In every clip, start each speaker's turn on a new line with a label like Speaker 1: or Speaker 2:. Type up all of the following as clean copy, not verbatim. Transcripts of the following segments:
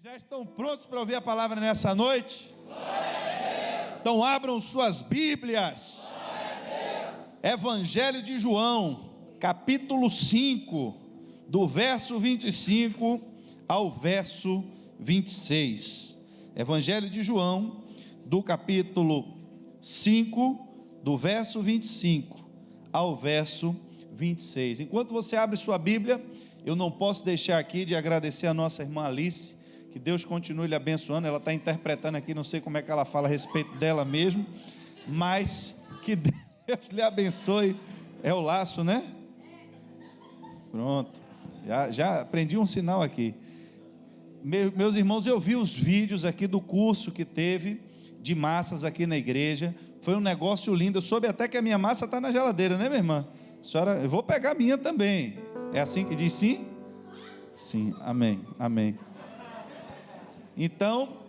Speaker 1: Já estão prontos para ouvir a palavra nessa noite? Então abram suas Bíblias. Evangelho de João, capítulo 5, do verso 25 ao verso 26. Evangelho de João, do capítulo 5, do verso 25 ao verso 26. Enquanto você abre sua Bíblia, eu não posso deixar aqui de agradecer a nossa irmã Alice. Que Deus continue lhe abençoando. Ela está interpretando aqui, não sei como é que ela fala a respeito dela mesmo, mas que Deus lhe abençoe. É o laço, né? Pronto, já aprendi um sinal aqui. Meus irmãos, eu vi os vídeos aqui do curso que teve de massas aqui na igreja. Foi um negócio lindo. Eu soube até que a minha massa está na geladeira, né, minha irmã? Senhora, eu vou pegar a minha também. É assim que diz sim? Sim, amém, amém. Então,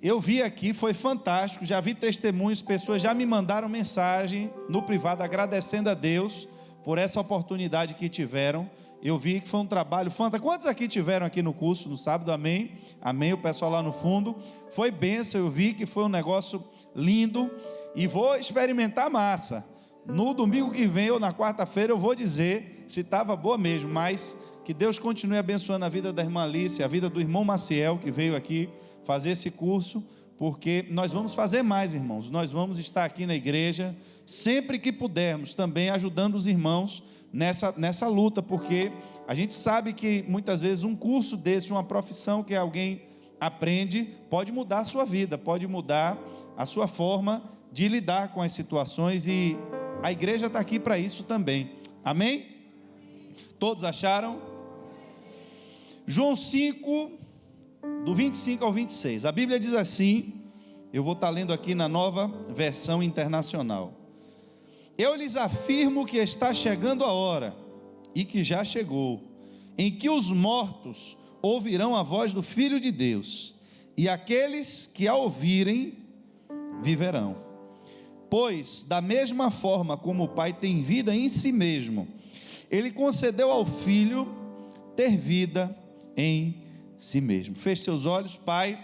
Speaker 1: eu vi aqui, foi fantástico, já vi testemunhos, pessoas já me mandaram mensagem no privado, agradecendo a Deus por essa oportunidade que tiveram. Eu vi que foi um trabalho fantástico. Quantos aqui tiveram aqui no curso, no sábado? Amém? Amém, o pessoal lá no fundo. Foi bênção, eu vi que foi um negócio lindo, e vou experimentar a massa. No domingo que vem, ou na quarta-feira, eu vou dizer se estava boa mesmo, mas que Deus continue abençoando a vida da irmã Alice, a vida do irmão Maciel, que veio aqui fazer esse curso, porque nós vamos fazer mais, irmãos. Nós vamos estar aqui na igreja, sempre que pudermos, também ajudando os irmãos nessa luta, porque a gente sabe que muitas vezes um curso desse, uma profissão que alguém aprende, pode mudar a sua vida, pode mudar a sua forma de lidar com as situações, e a igreja está aqui para isso também. Amém? Todos acharam? João 5, do 25 ao 26, a Bíblia diz assim, eu vou estar lendo aqui na Nova Versão Internacional: eu lhes afirmo que está chegando a hora, e que já chegou, em que os mortos ouvirão a voz do Filho de Deus, e aqueles que a ouvirem, viverão. Pois, da mesma forma como o Pai tem vida em si mesmo, Ele concedeu ao Filho ter vida em si mesmo. Feche seus olhos. Pai,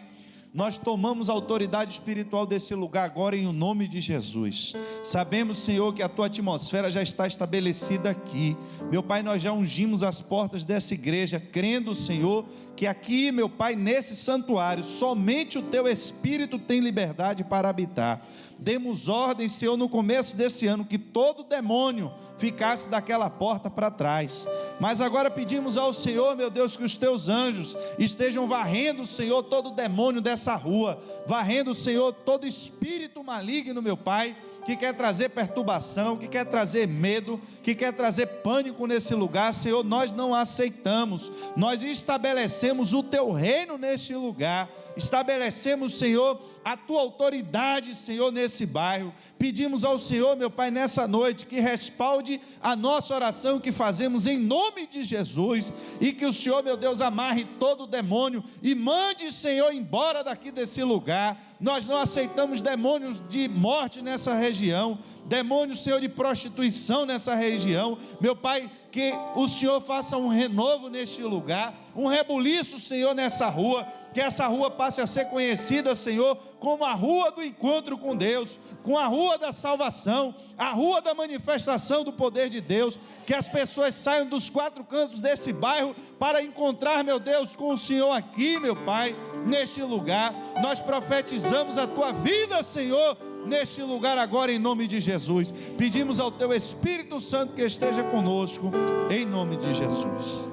Speaker 1: nós tomamos a autoridade espiritual desse lugar agora em nome de Jesus. Sabemos, Senhor, que a Tua atmosfera já está estabelecida aqui. Meu Pai, nós já ungimos as portas dessa igreja, crendo, Senhor, que aqui, meu Pai, nesse santuário, somente o Teu Espírito tem liberdade para habitar. Demos ordem, Senhor, no começo desse ano, que todo demônio ficasse daquela porta para trás. Mas agora pedimos ao Senhor, meu Deus, que os Teus anjos estejam varrendo, Senhor, todo demônio dessa rua, varrendo, Senhor, todo espírito maligno, meu Pai, que quer trazer perturbação, que quer trazer medo, que quer trazer pânico nesse lugar. Senhor, nós não aceitamos. Nós estabelecemos o Teu reino neste lugar, estabelecemos, Senhor, a Tua autoridade, Senhor, nesse bairro. Pedimos ao Senhor, meu Pai, nessa noite, que respalde a nossa oração que fazemos em nome de Jesus, e que o Senhor, meu Deus, amarre todo demônio e mande, Senhor, embora daqui desse lugar. Nós não aceitamos demônios de morte nessa região, demônios, Senhor, de prostituição nessa região. Meu Pai, que o Senhor faça um renovo neste lugar, um rebuliço, Senhor, nessa rua, que essa rua passe a ser conhecida, Senhor, como a rua do encontro com Deus, com a rua da salvação, a rua da manifestação do poder de Deus. Que as pessoas saiam dos quatro cantos desse bairro para encontrar, meu Deus, com o Senhor aqui, meu Pai, neste lugar. Nós profetizamos a Tua vida, Senhor, neste lugar agora, em nome de Jesus. Pedimos ao Teu Espírito Santo que esteja conosco, em nome de Jesus.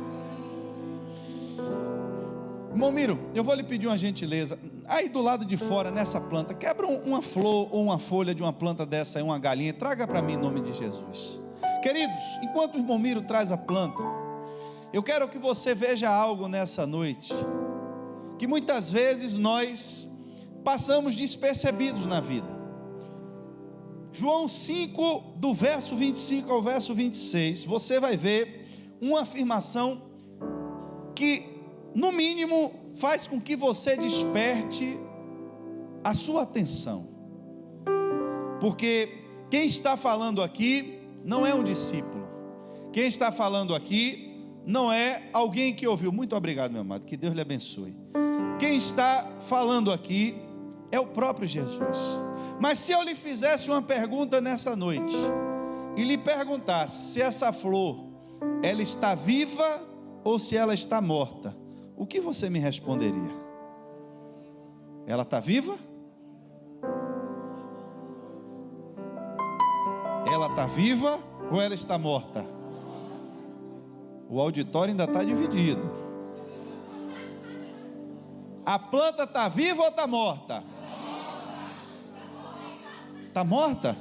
Speaker 1: Irmão Miro, eu vou lhe pedir uma gentileza. Aí do lado de fora, nessa planta, quebra uma flor ou uma folha de uma planta dessa aí, uma galinha, traga para mim em nome de Jesus. Queridos, enquanto o irmão Miro traz a planta, eu quero que você veja algo nessa noite, que muitas vezes nós passamos despercebidos na vida. João 5, do verso 25 ao verso 26, você vai ver uma afirmação que, no mínimo, faz com que você desperte a sua atenção, porque quem está falando aqui não é um discípulo, quem está falando aqui não é alguém que ouviu. Muito obrigado, meu amado, que Deus lhe abençoe. quem está falando aqui é o próprio Jesus. Mas se eu lhe fizesse uma pergunta nessa noite, e lhe perguntasse se essa flor, ela está viva ou se ela está morta, o que você me responderia? Ela está viva? Ela está viva ou ela está morta? O auditório ainda está dividido. A planta está viva ou está morta? Está morta?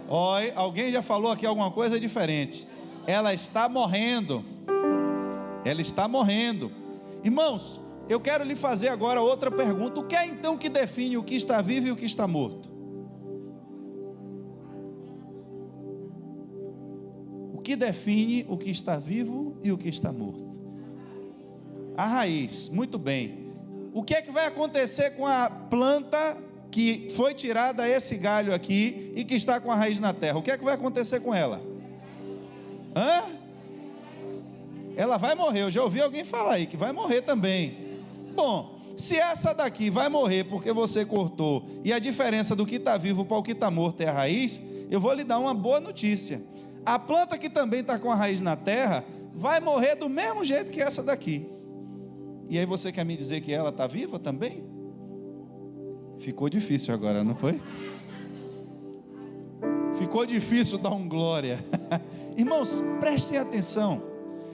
Speaker 1: Oi, alguém já falou aqui alguma coisa diferente. Ela está morrendo. Ela está morrendo. Irmãos, eu quero lhe fazer agora outra pergunta. O que é então que define o que está vivo e o que está morto? O que define o que está vivo e o que está morto? A raiz. Muito bem. O que é que vai acontecer com a planta que foi tirada esse galho aqui e que está com a raiz na terra? O que é que vai acontecer com ela? Ela vai morrer. Eu já ouvi alguém falar aí que vai morrer também. Bom, se essa daqui vai morrer porque você cortou, e a diferença do que está vivo para o que está morto é a raiz, eu vou lhe dar uma boa notícia. A planta que também está com a raiz na terra vai morrer do mesmo jeito que essa daqui. E aí você quer me dizer que ela está viva também? Ficou difícil agora, não foi? Ficou difícil dar um glória. Irmãos, prestem atenção.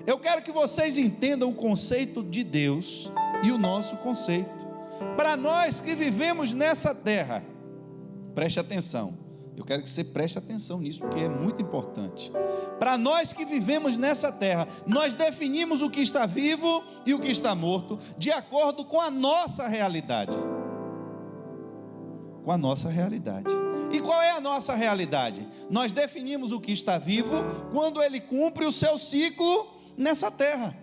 Speaker 1: Eu quero que vocês entendam o conceito de Deus e o nosso conceito. Para nós que vivemos nessa terra, preste atenção. Eu quero que você preste atenção nisso, porque é muito importante. Para nós que vivemos nessa terra, nós definimos o que está vivo e o que está morto, de acordo com a nossa realidade. Com a nossa realidade. E qual é a nossa realidade? Nós definimos o que está vivo quando ele cumpre o seu ciclo nessa terra.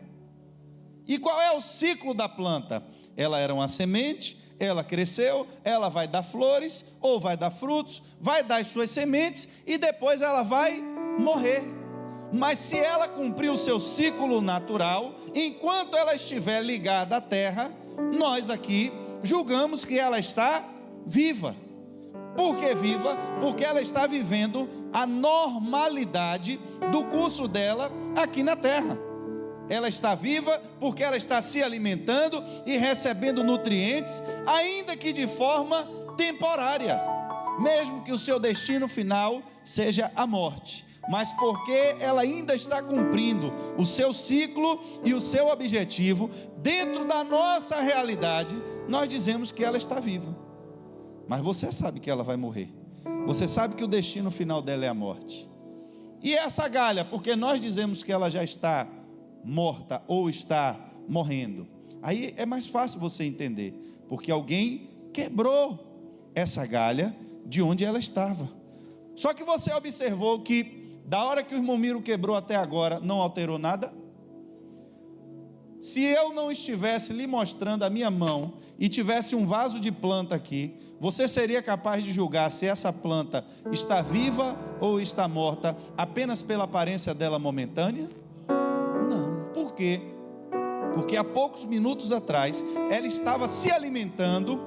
Speaker 1: E qual é o ciclo da planta? Ela era uma semente, ela cresceu, ela vai dar flores, ou vai dar frutos, vai dar as suas sementes, e depois ela vai morrer. Mas se ela cumprir o seu ciclo natural, enquanto ela estiver ligada à terra, nós aqui julgamos que ela está viva. Por que viva? Porque ela está vivendo a normalidade do curso dela aqui na terra. Ela está viva porque ela está se alimentando e recebendo nutrientes, ainda que de forma temporária, mesmo que o seu destino final seja a morte, mas porque ela ainda está cumprindo o seu ciclo e o seu objetivo, dentro da nossa realidade, nós dizemos que ela está viva. Mas você sabe que ela vai morrer, você sabe que o destino final dela é a morte. E essa galha, porque nós dizemos que ela já está morta ou está morrendo, aí é mais fácil você entender, porque alguém quebrou essa galha de onde ela estava. Só que você observou que da hora que o irmão Miro quebrou até agora, não alterou nada? Se eu não estivesse lhe mostrando a minha mão e tivesse um vaso de planta aqui, você seria capaz de julgar se essa planta está viva ou está morta apenas pela aparência dela momentânea? Não. Por quê? Porque há poucos minutos atrás ela estava se alimentando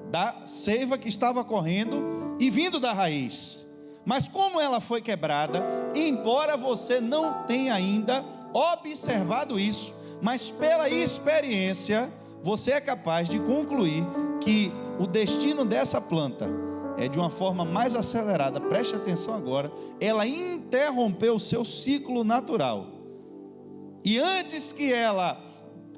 Speaker 1: da seiva que estava correndo e vindo da raiz. Mas como ela foi quebrada, embora você não tenha ainda observado isso, mas pela experiência, você é capaz de concluir que o destino dessa planta é de uma forma mais acelerada. Preste atenção agora, ela interrompeu o seu ciclo natural, e antes que ela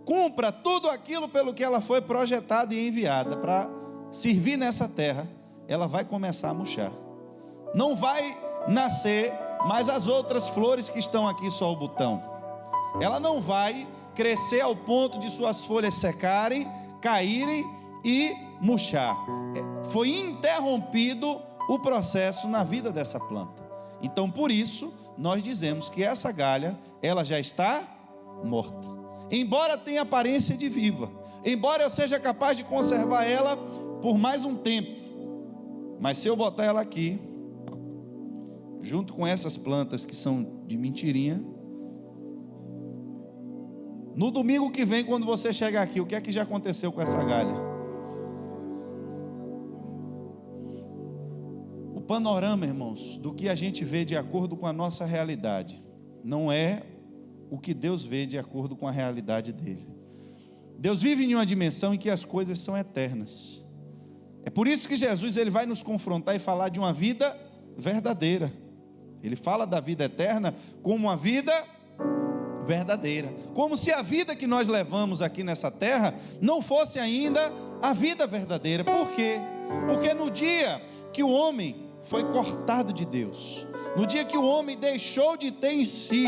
Speaker 1: cumpra tudo aquilo pelo que ela foi projetada e enviada para servir nessa terra, ela vai começar a murchar. Não vai nascer mais as outras flores que estão aqui, só o botão. Ela não vai crescer ao ponto de suas folhas secarem, caírem e murchar. Foi interrompido o processo na vida dessa planta. Então, por isso, nós dizemos que essa galha, ela já está morta. Embora tenha aparência de viva, embora eu seja capaz de conservar ela por mais um tempo, mas se eu botar ela aqui, junto com essas plantas que são de mentirinha, No domingo que vem, quando você chegar aqui, o que é que já aconteceu com essa galha? O panorama, irmãos, do que a gente vê de acordo com a nossa realidade, não é o que Deus vê de acordo com a realidade dele. Deus vive em uma dimensão em que as coisas são eternas. É por isso que Jesus ele vai nos confrontar e falar de uma vida verdadeira. Ele fala da vida eterna como uma vida verdadeira, como se a vida que nós levamos aqui nessa terra não fosse ainda a vida verdadeira. Por quê? Porque no dia que o homem foi cortado de Deus, no dia que o homem deixou de ter em si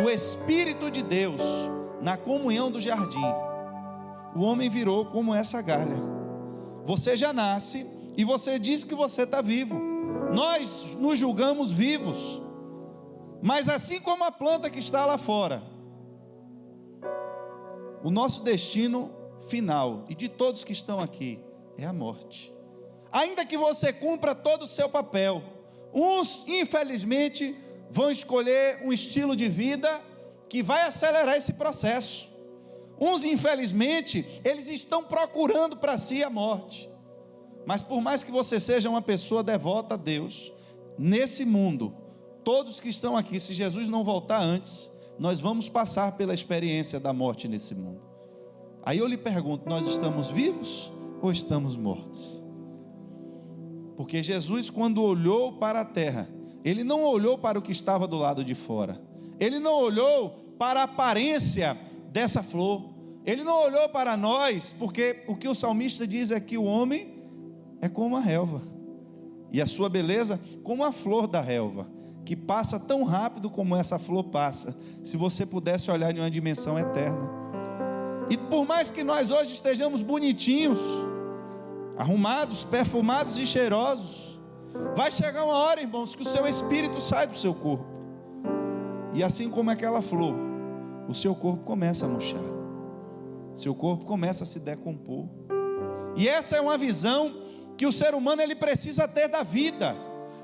Speaker 1: o Espírito de Deus na comunhão do jardim, o homem virou como essa galha. Você já nasce e você diz que você está vivo. Nós nos julgamos vivos, mas assim como a planta que está lá fora, o nosso destino final, e de todos que estão aqui, é a morte. Ainda que você cumpra todo o seu papel, uns infelizmente vão escolher um estilo de vida que vai acelerar esse processo. Uns infelizmente, eles estão procurando para si a morte. Mas por mais que você seja uma pessoa devota a Deus, nesse mundo, todos que estão aqui, se Jesus não voltar antes, nós vamos passar pela experiência da morte nesse mundo. Aí eu lhe pergunto, nós estamos vivos ou estamos mortos? Porque Jesus, quando olhou para a terra, ele não olhou para o que estava do lado de fora, ele não olhou para a aparência dessa flor, ele não olhou para nós, porque o que o salmista diz é que o homem é como a relva, e a sua beleza como a flor da relva, que passa tão rápido como essa flor passa, se você pudesse olhar em uma dimensão eterna. E por mais que nós hoje estejamos bonitinhos, arrumados, perfumados e cheirosos, vai chegar uma hora, irmãos, que o seu espírito sai do seu corpo, e assim como aquela flor, o seu corpo começa a murchar, seu corpo começa a se decompor. E essa é uma visão que o ser humano ele precisa ter da vida,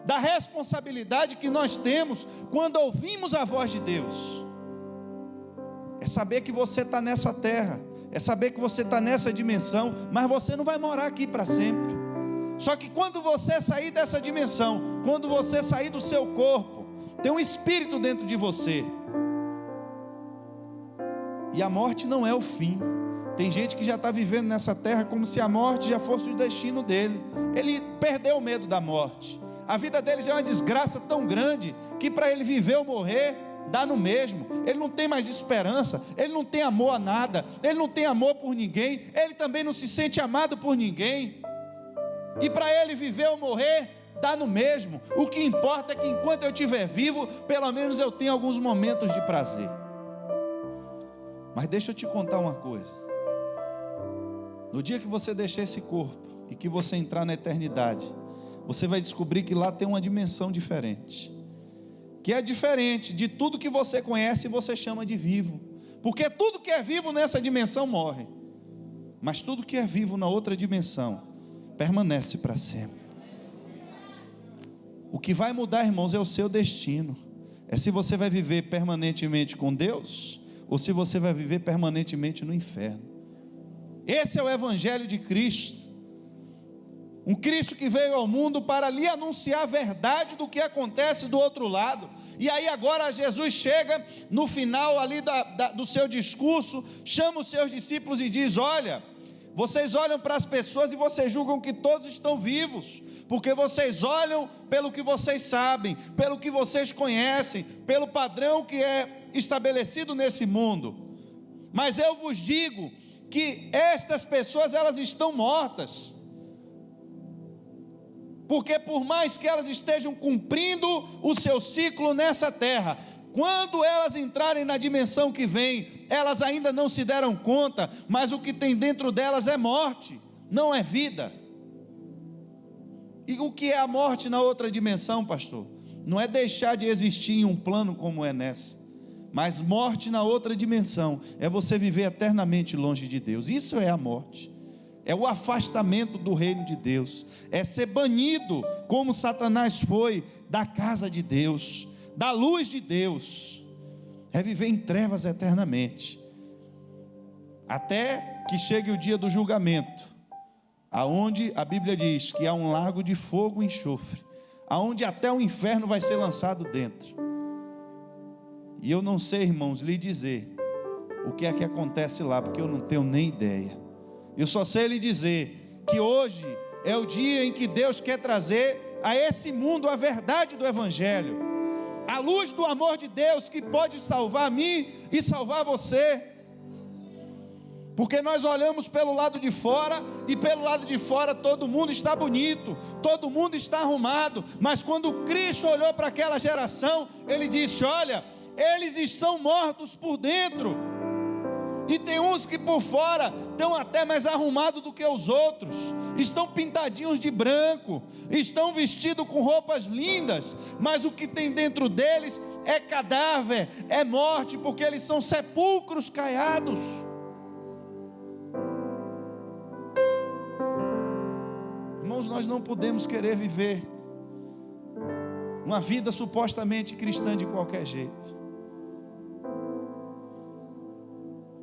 Speaker 1: da responsabilidade que nós temos quando ouvimos a voz de Deus. É saber que você está nessa terra, é saber que você está nessa dimensão, mas você não vai morar aqui para sempre. Só que quando você sair dessa dimensão, quando você sair do seu corpo, tem um espírito dentro de você, e a morte não é o fim. Tem gente que já está vivendo nessa terra como se a morte já fosse o destino dele. Ele perdeu o medo da morte, a vida dele já é uma desgraça tão grande, que para ele viver ou morrer, dá no mesmo. Ele não tem mais esperança, ele não tem amor a nada, ele não tem amor por ninguém, ele também não se sente amado por ninguém, e para ele viver ou morrer, dá no mesmo. O que importa é que enquanto eu estiver vivo, pelo menos eu tenho alguns momentos de prazer. Mas deixa eu te contar uma coisa, no dia que você deixar esse corpo, e que você entrar na eternidade, você vai descobrir que lá tem uma dimensão diferente, que é diferente de tudo que você conhece e você chama de vivo, porque tudo que é vivo nessa dimensão morre, mas tudo que é vivo na outra dimensão, permanece para sempre. O que vai mudar, irmãos, é o seu destino, é se você vai viver permanentemente com Deus, ou se você vai viver permanentemente no inferno. Esse é o Evangelho de Cristo, um Cristo que veio ao mundo para lhe anunciar a verdade do que acontece do outro lado. E aí agora Jesus chega no final ali do seu discurso, chama os seus discípulos e diz: olha, vocês olham para as pessoas e vocês julgam que todos estão vivos, porque vocês olham pelo que vocês sabem, pelo que vocês conhecem, pelo padrão que é estabelecido nesse mundo. Mas eu vos digo que estas pessoas, elas estão mortas, porque por mais que elas estejam cumprindo o seu ciclo nessa terra, quando elas entrarem na dimensão que vem, elas ainda não se deram conta, mas o que tem dentro delas é morte, não é vida. E o que é a morte na outra dimensão, pastor? Não é deixar de existir em um plano como é nessa, mas morte na outra dimensão é você viver eternamente longe de Deus. Isso é a morte, é o afastamento do reino de Deus, é ser banido, como Satanás foi, da casa de Deus, da luz de Deus, é viver em trevas eternamente. até que chegue o dia do julgamento, aonde a Bíblia diz que há um lago de fogo e enxofre, aonde até o inferno vai ser lançado dentro. E eu não sei, irmãos, lhe dizer o que é que acontece lá, porque eu não tenho nem ideia. Eu só sei lhe dizer que hoje é o dia em que Deus quer trazer a esse mundo a verdade do Evangelho, a luz do amor de Deus que pode salvar a mim e salvar você. Porque nós olhamos pelo lado de fora, e pelo lado de fora todo mundo está bonito, todo mundo está arrumado, mas quando Cristo olhou para aquela geração, Ele disse: olha, eles estão mortos por dentro. E tem uns que por fora estão até mais arrumados do que os outros, estão pintadinhos de branco, estão vestidos com roupas lindas, mas o que tem dentro deles é cadáver, é morte, porque eles são sepulcros caiados. Irmãos, nós não podemos querer viver uma vida supostamente cristã de qualquer jeito,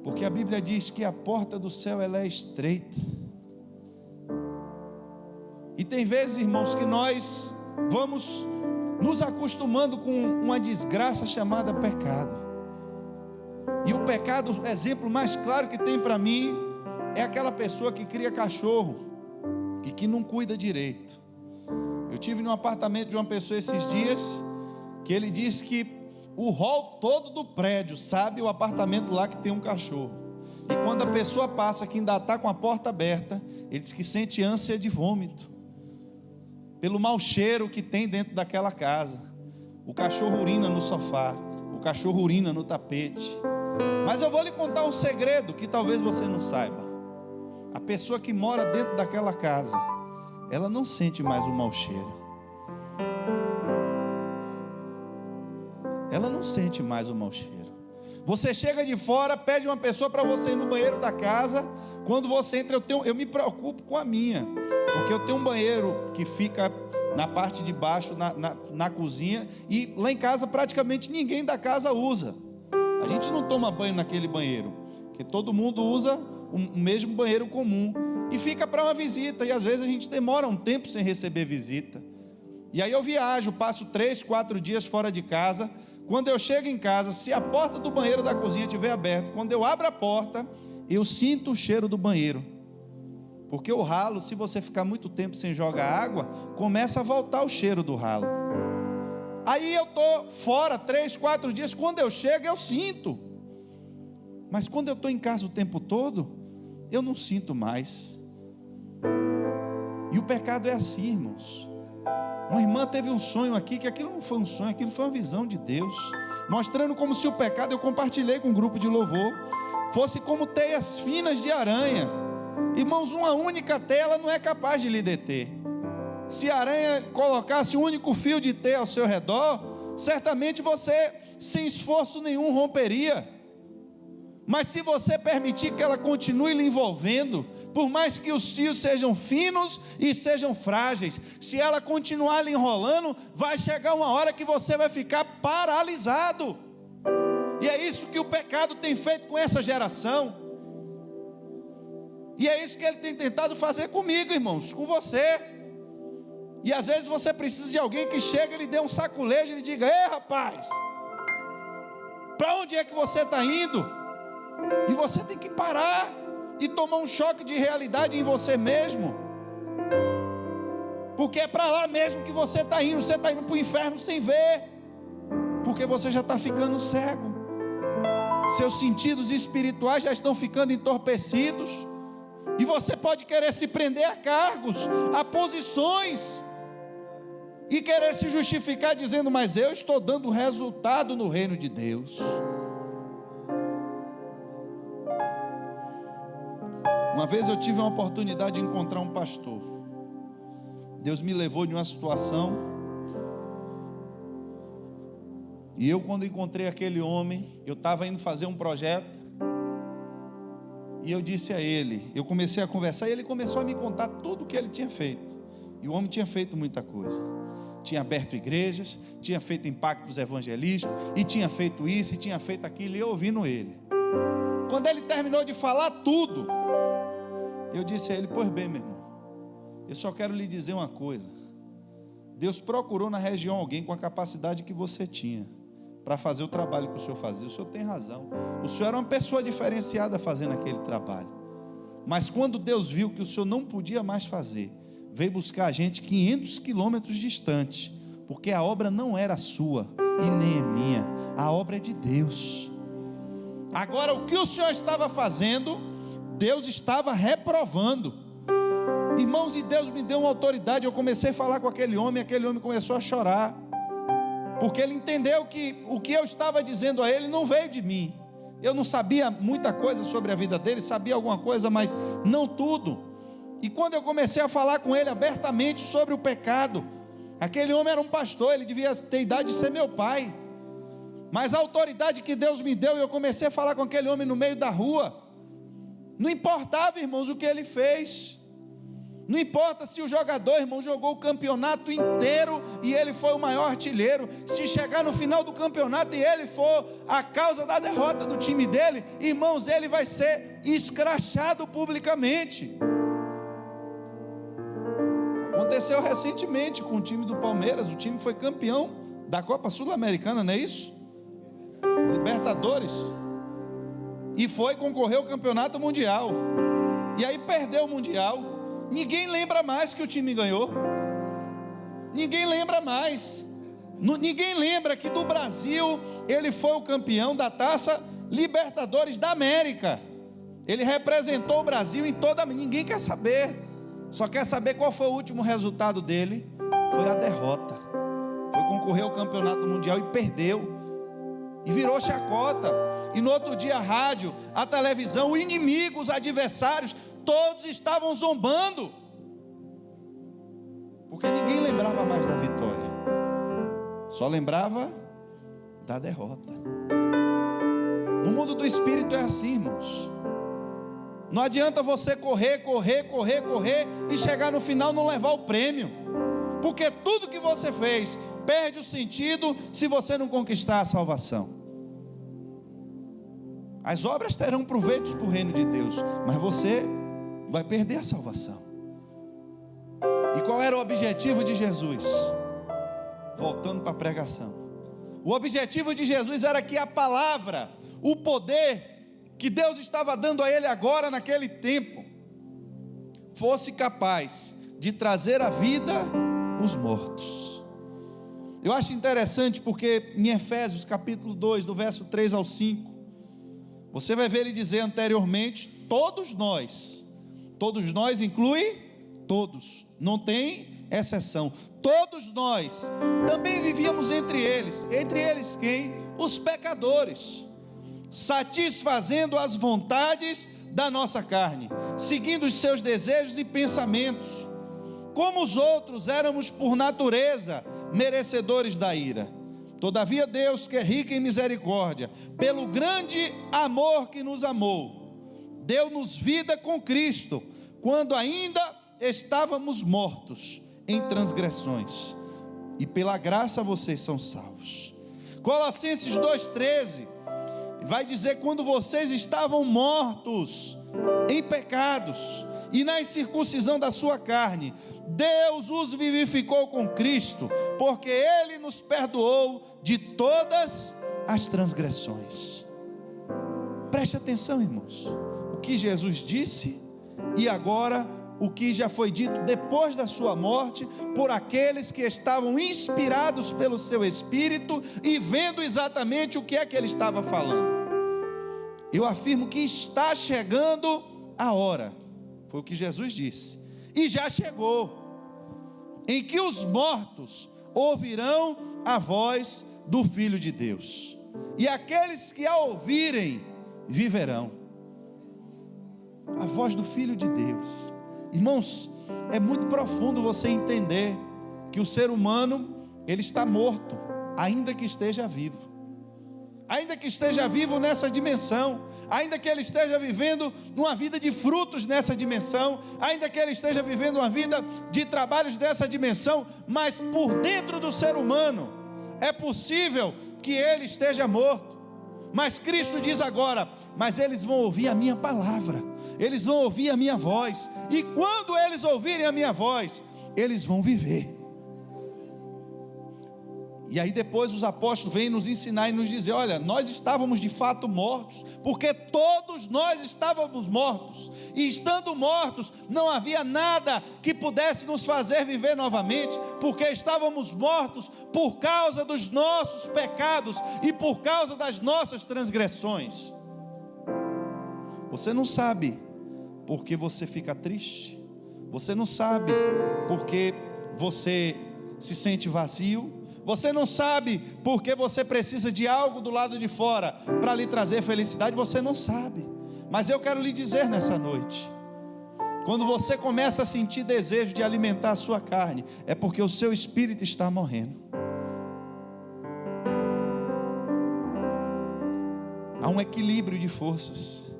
Speaker 1: porque a Bíblia diz que a porta do céu ela é estreita, e tem vezes, irmãos, que nós vamos nos acostumando com uma desgraça chamada pecado, e o pecado, o exemplo mais claro que tem para mim, é aquela pessoa que cria cachorro, e que não cuida direito. Eu tive no apartamento de uma pessoa esses dias, que ele disse que o hall todo do prédio sabe o apartamento lá que tem um cachorro, e quando a pessoa passa que ainda está com a porta aberta, ele diz que sente ânsia de vômito, pelo mau cheiro que tem dentro daquela casa. O cachorro urina no sofá, o cachorro urina no tapete. Mas eu vou lhe contar um segredo que talvez você não saiba. A pessoa que mora dentro daquela casa, ela não sente mais o mau cheiro, ela não sente mais o mau cheiro. Você chega de fora, pede uma pessoa para você ir no banheiro da casa, quando você entra, eu me preocupo com a minha, porque eu tenho um banheiro que fica na parte de baixo, na cozinha, e lá em casa praticamente ninguém da casa usa. A gente não toma banho naquele banheiro, porque todo mundo usa o mesmo banheiro comum, e fica para uma visita, e às vezes a gente demora um tempo sem receber visita, e aí eu viajo, passo 3, 4 dias fora de casa. Quando eu chego em casa, se a porta do banheiro da cozinha estiver aberta, quando eu abro a porta, eu sinto o cheiro do banheiro, porque o ralo, se você ficar muito tempo sem jogar água, começa a voltar o cheiro do ralo. Aí eu estou fora 3, 4 dias, quando eu chego eu sinto, mas quando eu estou em casa o tempo todo, eu não sinto mais. E o pecado é assim, irmãos. Uma irmã teve um sonho aqui, que aquilo não foi um sonho, aquilo foi uma visão de Deus, mostrando como se o pecado, eu compartilhei com um grupo de louvor, fosse como teias finas de aranha. Irmãos, uma única teia não é capaz de lhe deter. Se a aranha colocasse um único fio de teia ao seu redor, certamente você, sem esforço nenhum, romperia. Mas se você permitir que ela continue lhe envolvendo, por mais que os fios sejam finos e sejam frágeis, se ela continuar lhe enrolando, vai chegar uma hora que você vai ficar paralisado. E é isso que o pecado tem feito com essa geração, e é isso que ele tem tentado fazer comigo, irmãos, com você. E às vezes você precisa de alguém que chegue e lhe dê um saculejo e lhe diga: ei, rapaz, para onde é que você está indo? E você tem que parar e tomar um choque de realidade em você mesmo, porque é para lá mesmo que você está indo. Você está indo para o inferno sem ver, porque você já está ficando cego, seus sentidos espirituais já estão ficando entorpecidos, e você pode querer se prender a cargos, a posições, e querer se justificar dizendo: mas eu estou dando resultado no reino de Deus. Uma vez eu tive uma oportunidade de encontrar um pastor. Deus me levou de uma situação, e eu, quando encontrei aquele homem, eu estava indo fazer um projeto, e eu disse a ele, eu comecei a conversar, e ele começou a me contar tudo o que ele tinha feito. E o homem tinha feito muita coisa, tinha aberto igrejas, tinha feito impactos evangelísticos, e tinha feito isso, e tinha feito aquilo, e eu ouvindo ele. Quando ele terminou de falar tudo, eu disse a ele: pois bem, meu irmão, eu só quero lhe dizer uma coisa. Deus procurou na região alguém com a capacidade que você tinha para fazer o trabalho que o senhor fazia. O senhor tem razão, o senhor era uma pessoa diferenciada fazendo aquele trabalho, mas quando Deus viu que o senhor não podia mais fazer, veio buscar a gente 500 quilômetros distante, porque a obra não era sua e nem é minha, a obra é de Deus. Agora, o que o senhor estava fazendo, Deus estava reprovando. Irmãos, e Deus me deu uma autoridade. Eu comecei a falar com aquele homem começou a chorar, porque ele entendeu que o que eu estava dizendo a ele não veio de mim. Eu não sabia muita coisa sobre a vida dele, sabia alguma coisa, mas não tudo. E quando eu comecei a falar com ele abertamente sobre o pecado, aquele homem era um pastor, ele devia ter idade de ser meu pai, mas a autoridade que Deus me deu, e eu comecei a falar com aquele homem no meio da rua. Não importava, irmãos, o que ele fez. Não importa se o jogador, irmão, jogou o campeonato inteiro e ele foi o maior artilheiro. Se chegar no final do campeonato e ele for a causa da derrota do time dele, irmãos, ele vai ser escrachado publicamente. Aconteceu recentemente com o time do Palmeiras. O time foi campeão da Copa Sul-Americana, não é isso? Libertadores. E foi concorrer ao campeonato mundial. E aí perdeu o mundial. Ninguém lembra mais que o time ganhou. Ninguém lembra mais. Ninguém lembra que do Brasil ele foi o campeão da Taça Libertadores da América. Ele representou o Brasil em toda. Ninguém quer saber. Só quer saber qual foi o último resultado dele. Foi a derrota. Foi concorrer ao campeonato mundial e perdeu. E virou chacota. E no outro dia a rádio, a televisão, o inimigo, os adversários, todos estavam zombando, porque ninguém lembrava mais da vitória, só lembrava da derrota. No mundo do espírito é assim, irmãos. Não adianta você correr e chegar no final não levar o prêmio, porque tudo que você fez perde o sentido se você não conquistar a salvação. As obras terão proveitos para o reino de Deus, mas você vai perder a salvação. E qual era o objetivo de Jesus? Voltando para a pregação, o objetivo de Jesus era que a palavra, o poder que Deus estava dando a ele agora naquele tempo, fosse capaz de trazer à vida os mortos. Eu acho interessante porque em Efésios capítulo 2, do verso 3 ao 5, você vai ver ele dizer anteriormente: todos nós inclui todos, não tem exceção, todos nós também vivíamos entre eles quem? Os pecadores, satisfazendo as vontades da nossa carne, seguindo os seus desejos e pensamentos. Como os outros, éramos por natureza merecedores da ira. Todavia Deus, que é rico em misericórdia, pelo grande amor que nos amou, deu-nos vida com Cristo, quando ainda estávamos mortos em transgressões, e pela graça vocês são salvos. Colossenses 2,13 vai dizer: quando vocês estavam mortos em pecados e na incircuncisão da sua carne, Deus os vivificou com Cristo, porque Ele nos perdoou de todas as transgressões. Preste atenção, irmãos, o que Jesus disse e agora o que já foi dito depois da sua morte, por aqueles que estavam inspirados pelo seu Espírito e vendo exatamente o que é que ele estava falando. Eu afirmo que está chegando a hora, foi o que Jesus disse, e já chegou, em que os mortos ouvirão a voz do Filho de Deus, e aqueles que a ouvirem viverão. A voz do Filho de Deus. Irmãos, é muito profundo você entender que o ser humano, ele está morto, ainda que esteja vivo. Ainda que esteja vivo nessa dimensão, ainda que ele esteja vivendo uma vida de frutos nessa dimensão, ainda que ele esteja vivendo uma vida de trabalhos dessa dimensão, mas por dentro do ser humano, é possível que ele esteja morto. Mas Cristo diz agora: mas eles vão ouvir a minha palavra, eles vão ouvir a minha voz, e quando eles ouvirem a minha voz, eles vão viver. E aí depois os apóstolos vêm nos ensinar e nos dizer: olha, nós estávamos de fato mortos, porque todos nós estávamos mortos, e estando mortos, não havia nada que pudesse nos fazer viver novamente, porque estávamos mortos por causa dos nossos pecados, e por causa das nossas transgressões. Você não sabe porque você fica triste, você não sabe porque você se sente vazio, você não sabe porque você precisa de algo do lado de fora para lhe trazer felicidade, você não sabe. Mas eu quero lhe dizer nessa noite, quando você começa a sentir desejo de alimentar a sua carne, é porque o seu espírito está morrendo. Há um equilíbrio de forças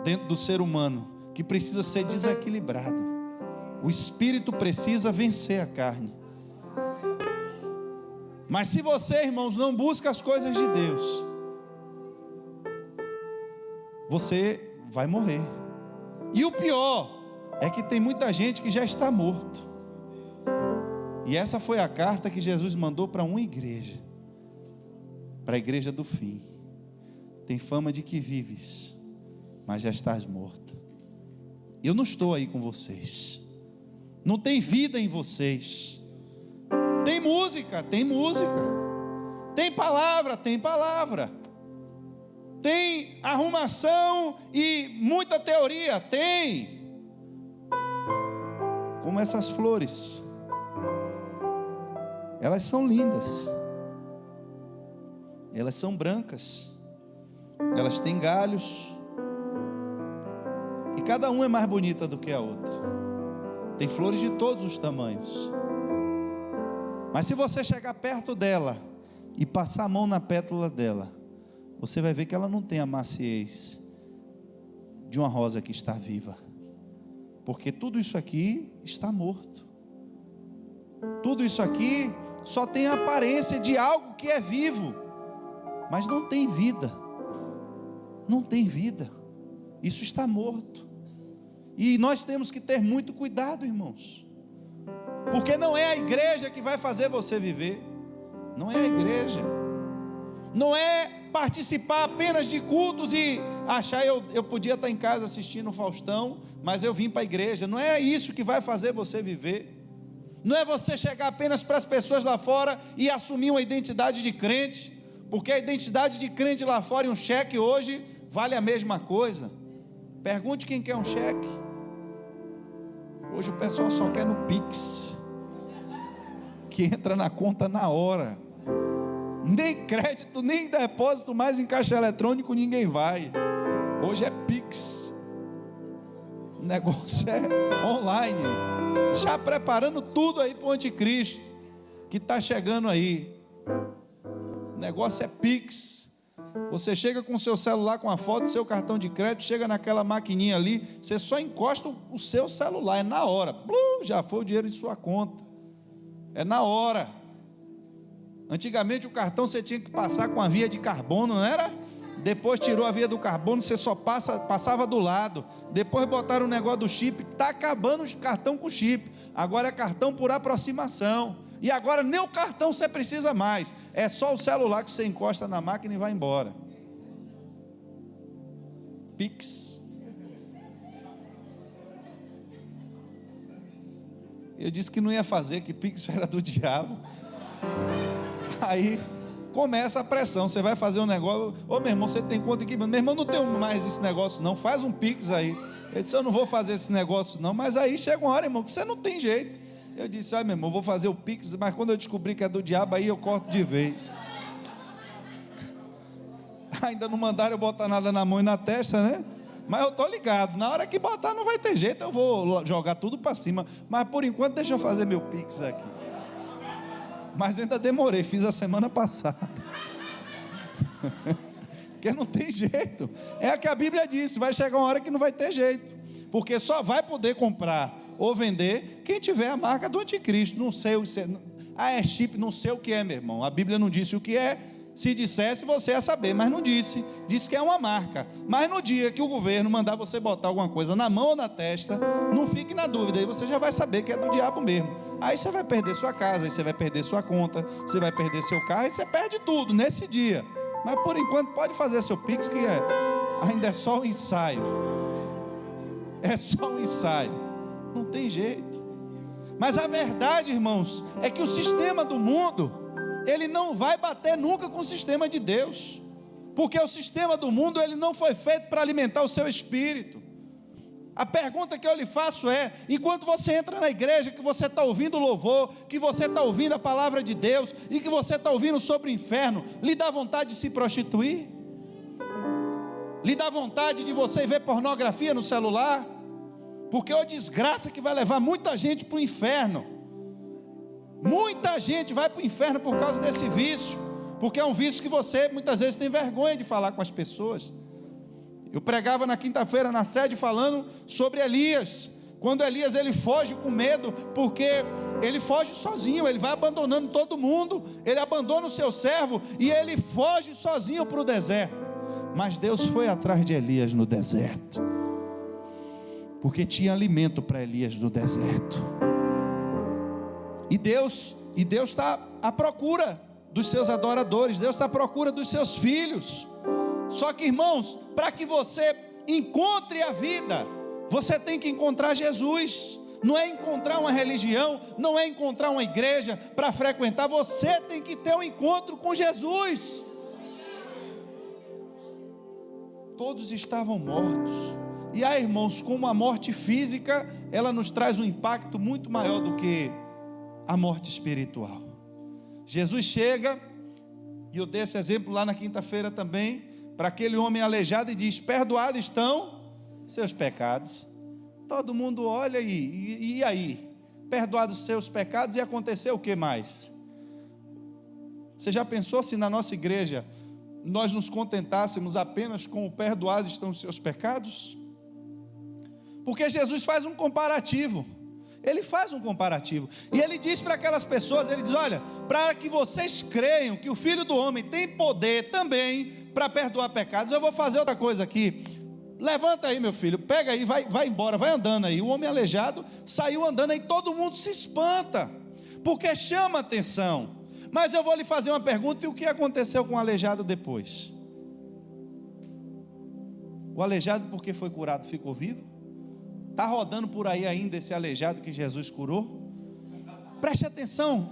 Speaker 1: dentro do ser humano que precisa ser desequilibrado. O espírito precisa vencer a carne. Mas se você, irmãos, não busca as coisas de Deus, você vai morrer. E o pior é que tem muita gente que já está morto. E essa foi a carta que Jesus mandou para uma igreja, para a igreja do fim. Tem fama de que vives, mas já estás morto. Eu não estou aí com vocês, não tem vida em vocês. Tem música, tem música. Tem palavra, tem palavra. Tem arrumação e muita teoria, tem. Como essas flores. Elas são lindas. Elas são brancas. Elas têm galhos. E cada uma é mais bonita do que a outra. Tem flores de todos os tamanhos. Mas se você chegar perto dela e passar a mão na pétala dela, você vai ver que ela não tem a maciez de uma rosa que está viva, porque tudo isso aqui está morto. Tudo isso aqui só tem a aparência de algo que é vivo, mas não tem vida. Não tem vida. Isso está morto. E nós temos que ter muito cuidado, irmãos. Porque não é a igreja que vai fazer você viver. Não é a igreja. Não é participar apenas de cultos e achar eu podia estar em casa assistindo o Faustão, mas eu vim para a igreja. Não é isso que vai fazer você viver. Não é você chegar apenas para as pessoas lá fora e assumir uma identidade de crente, porque a identidade de crente lá fora e um cheque hoje vale a mesma coisa. Pergunte quem quer um cheque. Hoje o pessoal só quer no Pix, que entra na conta na hora. Nem crédito, nem depósito mais em caixa eletrônico ninguém vai. Hoje é Pix. O negócio é online. Já preparando tudo aí para o anticristo que está chegando aí. O negócio é Pix. Você chega com o seu celular, com a foto do seu cartão de crédito, chega naquela maquininha ali, você só encosta o seu celular, é na hora. Blum, já foi o dinheiro de sua conta. É na hora. Antigamente o cartão você tinha que passar com a via de carbono, não era? Depois tirou a via do carbono, você só passava do lado. Depois botaram o negócio do chip. Está acabando o cartão com chip. Agora é cartão por aproximação. E agora nem o cartão você precisa mais. É só o celular que você encosta na máquina e vai embora. Pix. Eu disse que não ia fazer, que Pix era do diabo. Aí começa a pressão. Você vai fazer um negócio. Ô meu irmão, você tem conta aqui? Meu irmão, não tenho mais esse negócio não. Faz um Pix aí. Ele disse: eu não vou fazer esse negócio não. Mas aí chega uma hora, irmão, que você não tem jeito. Eu disse: meu irmão, eu vou fazer o Pix. Mas quando eu descobri que é do diabo, aí eu corto de vez. Ainda não mandaram eu botar nada na mão e na testa, né? Mas eu estou ligado, na hora que botar não vai ter jeito, eu vou jogar tudo para cima. Mas por enquanto deixa eu fazer meu Pix aqui. Mas ainda demorei, fiz a semana passada. Porque não tem jeito. É o que a Bíblia disse, vai chegar uma hora que não vai ter jeito. Porque só vai poder comprar ou vender quem tiver a marca do anticristo. Não sei o que é. É chip, não sei o que é, meu irmão. A Bíblia não disse o que é. Se dissesse, você ia saber, mas não disse. Disse que é uma marca. Mas no dia que o governo mandar você botar alguma coisa na mão ou na testa, não fique na dúvida, aí você já vai saber que é do diabo mesmo. Aí você vai perder sua casa, aí você vai perder sua conta, você vai perder seu carro, aí você perde tudo nesse dia. Mas por enquanto pode fazer seu Pix, que ainda é só um ensaio. É só um ensaio. Não tem jeito. Mas a verdade, irmãos, é que o sistema do mundo, ele não vai bater nunca com o sistema de Deus, porque o sistema do mundo, ele não foi feito para alimentar o seu espírito. A pergunta que eu lhe faço é: enquanto você entra na igreja, que você está ouvindo louvor, que você está ouvindo a palavra de Deus, e que você está ouvindo sobre o inferno, lhe dá vontade de se prostituir? Lhe dá vontade de você ver pornografia no celular? Porque é uma desgraça que vai levar muita gente para o inferno. Muita gente vai para o inferno por causa desse vício, porque é um vício que você muitas vezes tem vergonha de falar com as pessoas. Eu pregava na quinta-feira na sede falando sobre Elias, quando Elias ele foge com medo, porque ele foge sozinho, ele vai abandonando todo mundo, ele abandona o seu servo e ele foge sozinho para o deserto. Mas Deus foi atrás de Elias no deserto, porque tinha alimento para Elias no deserto. E Deus está à procura dos seus adoradores, Deus está à procura dos seus filhos. Só que, irmãos, para que você encontre a vida, você tem que encontrar Jesus. Não é encontrar uma religião, não é encontrar uma igreja para frequentar, você tem que ter um encontro com Jesus. Todos estavam mortos. E aí, irmãos, como a morte física, ela nos traz um impacto muito maior do que a morte espiritual. Jesus chega, e eu dei esse exemplo lá na quinta-feira também, para aquele homem aleijado e diz: perdoados estão seus pecados. Todo mundo olha e aí? Perdoados seus pecados, e aconteceu o que mais? Você já pensou se na nossa igreja nós nos contentássemos apenas com o perdoados estão os seus pecados? Porque Jesus faz um comparativo. Ele faz um comparativo, e ele diz para aquelas pessoas, ele diz: olha, para que vocês creiam que o Filho do Homem tem poder também para perdoar pecados, eu vou fazer outra coisa aqui. Levanta aí, meu filho, pega aí, vai embora, vai andando aí. O homem aleijado saiu andando, aí todo mundo se espanta, porque chama atenção. Mas eu vou lhe fazer uma pergunta: e o que aconteceu com o aleijado depois? O aleijado, porque foi curado, ficou vivo? Está rodando por aí ainda esse aleijado que Jesus curou? Preste atenção,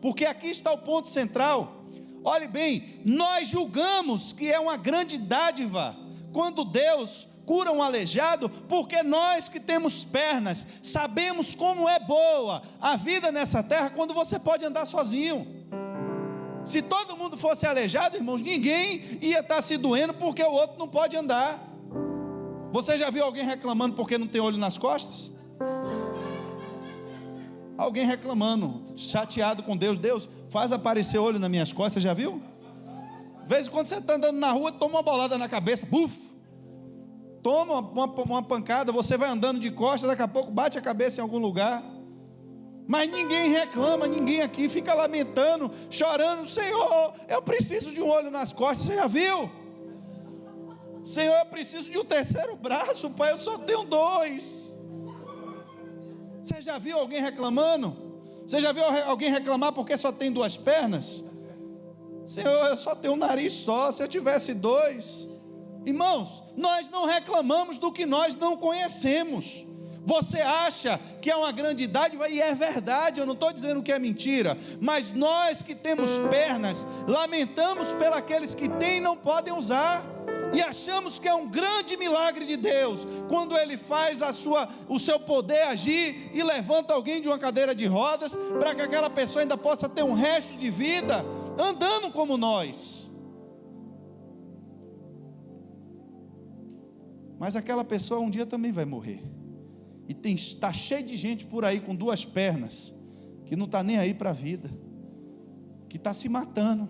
Speaker 1: porque aqui está o ponto central. Olhe bem, nós julgamos que é uma grande dádiva quando Deus cura um aleijado, porque nós que temos pernas, sabemos como é boa a vida nessa terra, quando você pode andar sozinho. Se todo mundo fosse aleijado, irmãos, ninguém ia estar se doendo, porque o outro não pode andar. Você já viu alguém reclamando porque não tem olho nas costas? Alguém reclamando, chateado com Deus: Deus, faz aparecer olho nas minhas costas. Você já viu? De vez em quando você está andando na rua, toma uma bolada na cabeça, buf! Toma uma pancada, você vai andando de costas, daqui a pouco bate a cabeça em algum lugar. Mas ninguém reclama, ninguém aqui fica lamentando, chorando: Senhor, eu preciso de um olho nas costas. Você já viu? Senhor, eu preciso de um terceiro braço, Pai, eu só tenho 2. Você já viu alguém reclamando? Você já viu alguém reclamar porque só tem 2 pernas? Senhor, eu só tenho um nariz só, se eu tivesse 2. Irmãos, nós não reclamamos do que nós não conhecemos. Você acha que é uma grande dádiva, e é verdade, eu não estou dizendo que é mentira, mas nós que temos pernas, lamentamos pelos que têm e não podem usar, e achamos que é um grande milagre de Deus, quando Ele faz o seu poder agir, e levanta alguém de uma cadeira de rodas, para que aquela pessoa ainda possa ter um resto de vida, andando como nós. Mas aquela pessoa um dia também vai morrer, e está cheio de gente por aí com 2 pernas, que não está nem aí para a vida, que está se matando,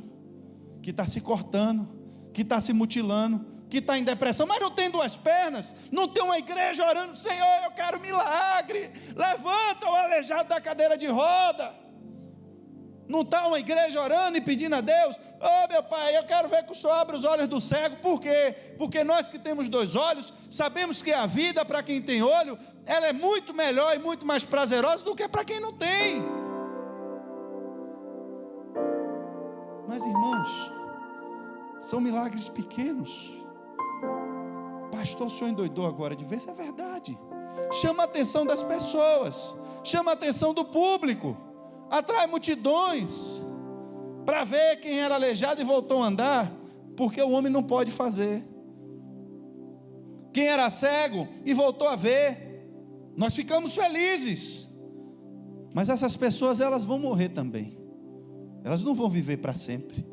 Speaker 1: que está se cortando, que está se mutilando, que está em depressão, mas não tem 2 pernas, não tem uma igreja orando: Senhor, eu quero milagre, levanta o aleijado da cadeira de roda. Não está uma igreja orando e pedindo a Deus: oh meu Pai, eu quero ver que o Senhor abra os olhos do cego. Por quê? Porque nós que temos 2 olhos, sabemos que a vida para quem tem olho, ela é muito melhor e muito mais prazerosa do que para quem não tem. Mas irmãos, são milagres pequenos. Pastor, o senhor endoidou agora de ver se é verdade. Chama a atenção das pessoas, chama a atenção do público, atrai multidões, para ver quem era aleijado e voltou a andar, porque o homem não pode fazer. Quem era cego e voltou a ver, nós ficamos felizes. Mas essas pessoas, elas vão morrer também. Elas não vão viver para sempre.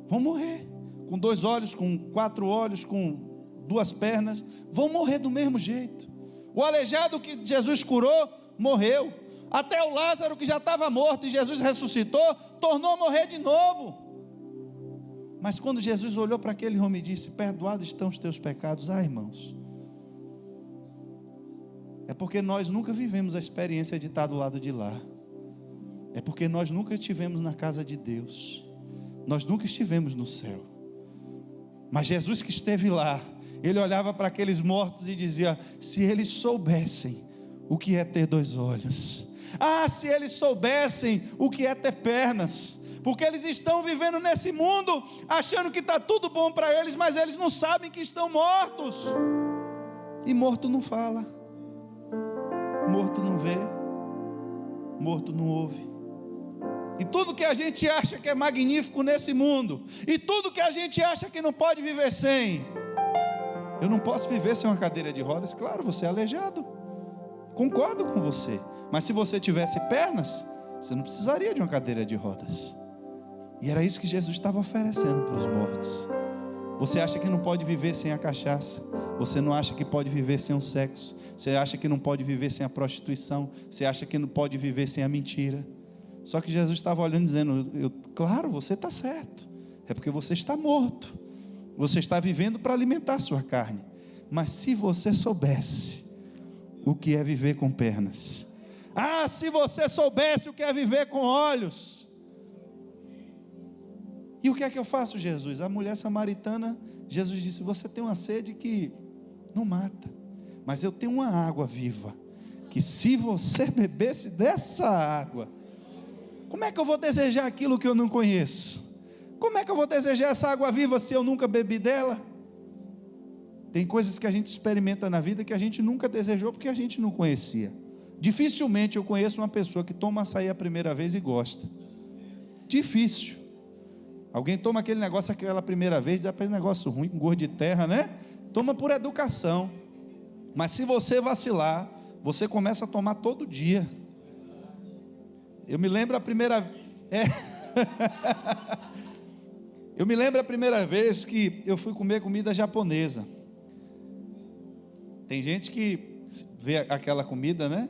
Speaker 1: Vão morrer, com 2 olhos, com 4 olhos, com 2 pernas, vão morrer do mesmo jeito. O aleijado que Jesus curou, morreu. Até o Lázaro, que já estava morto e Jesus ressuscitou, tornou a morrer de novo. Mas quando Jesus olhou para aquele homem e disse: perdoados estão os teus pecados. Irmãos, é porque nós nunca vivemos a experiência de estar do lado de lá. É porque nós nunca estivemos na casa de Deus. Nós nunca estivemos no céu. Mas Jesus que esteve lá, ele olhava para aqueles mortos e dizia: se eles soubessem o que é ter 2 olhos, se eles soubessem o que é ter pernas, porque eles estão vivendo nesse mundo, achando que está tudo bom para eles, mas eles não sabem que estão mortos, e morto não fala, morto não vê, morto não ouve. E tudo que a gente acha que é magnífico nesse mundo, e tudo que a gente acha que não pode viver sem. Eu não posso viver sem uma cadeira de rodas. Claro, você é aleijado, concordo com você, mas se você tivesse pernas, você não precisaria de uma cadeira de rodas. E era isso que Jesus estava oferecendo para os mortos. Você acha que não pode viver sem a cachaça, você não acha que pode viver sem o sexo, você acha que não pode viver sem a prostituição, você acha que não pode viver sem a mentira. Só que Jesus estava olhando e dizendo: claro, você está certo, é porque você está morto, você está vivendo para alimentar a sua carne. Mas se você soubesse o que é viver com pernas, se você soubesse o que é viver com olhos. E o que é que eu faço, Jesus? A mulher samaritana, Jesus disse: você tem uma sede que não mata, mas eu tenho uma água viva, que se você bebesse dessa água, como é que eu vou desejar aquilo que eu não conheço? Como é que eu vou desejar essa água viva se eu nunca bebi dela? Tem coisas que a gente experimenta na vida que a gente nunca desejou porque a gente não conhecia. Dificilmente eu conheço uma pessoa que toma açaí a primeira vez e gosta. Difícil. Alguém toma aquele negócio aquela primeira vez, dá para negócio ruim, com gosto de terra, né? Toma por educação. Mas se você vacilar, você começa a tomar todo dia. Eu me lembro a primeira Eu me lembro a primeira vez que eu fui comer comida japonesa. Tem gente que vê aquela comida, né?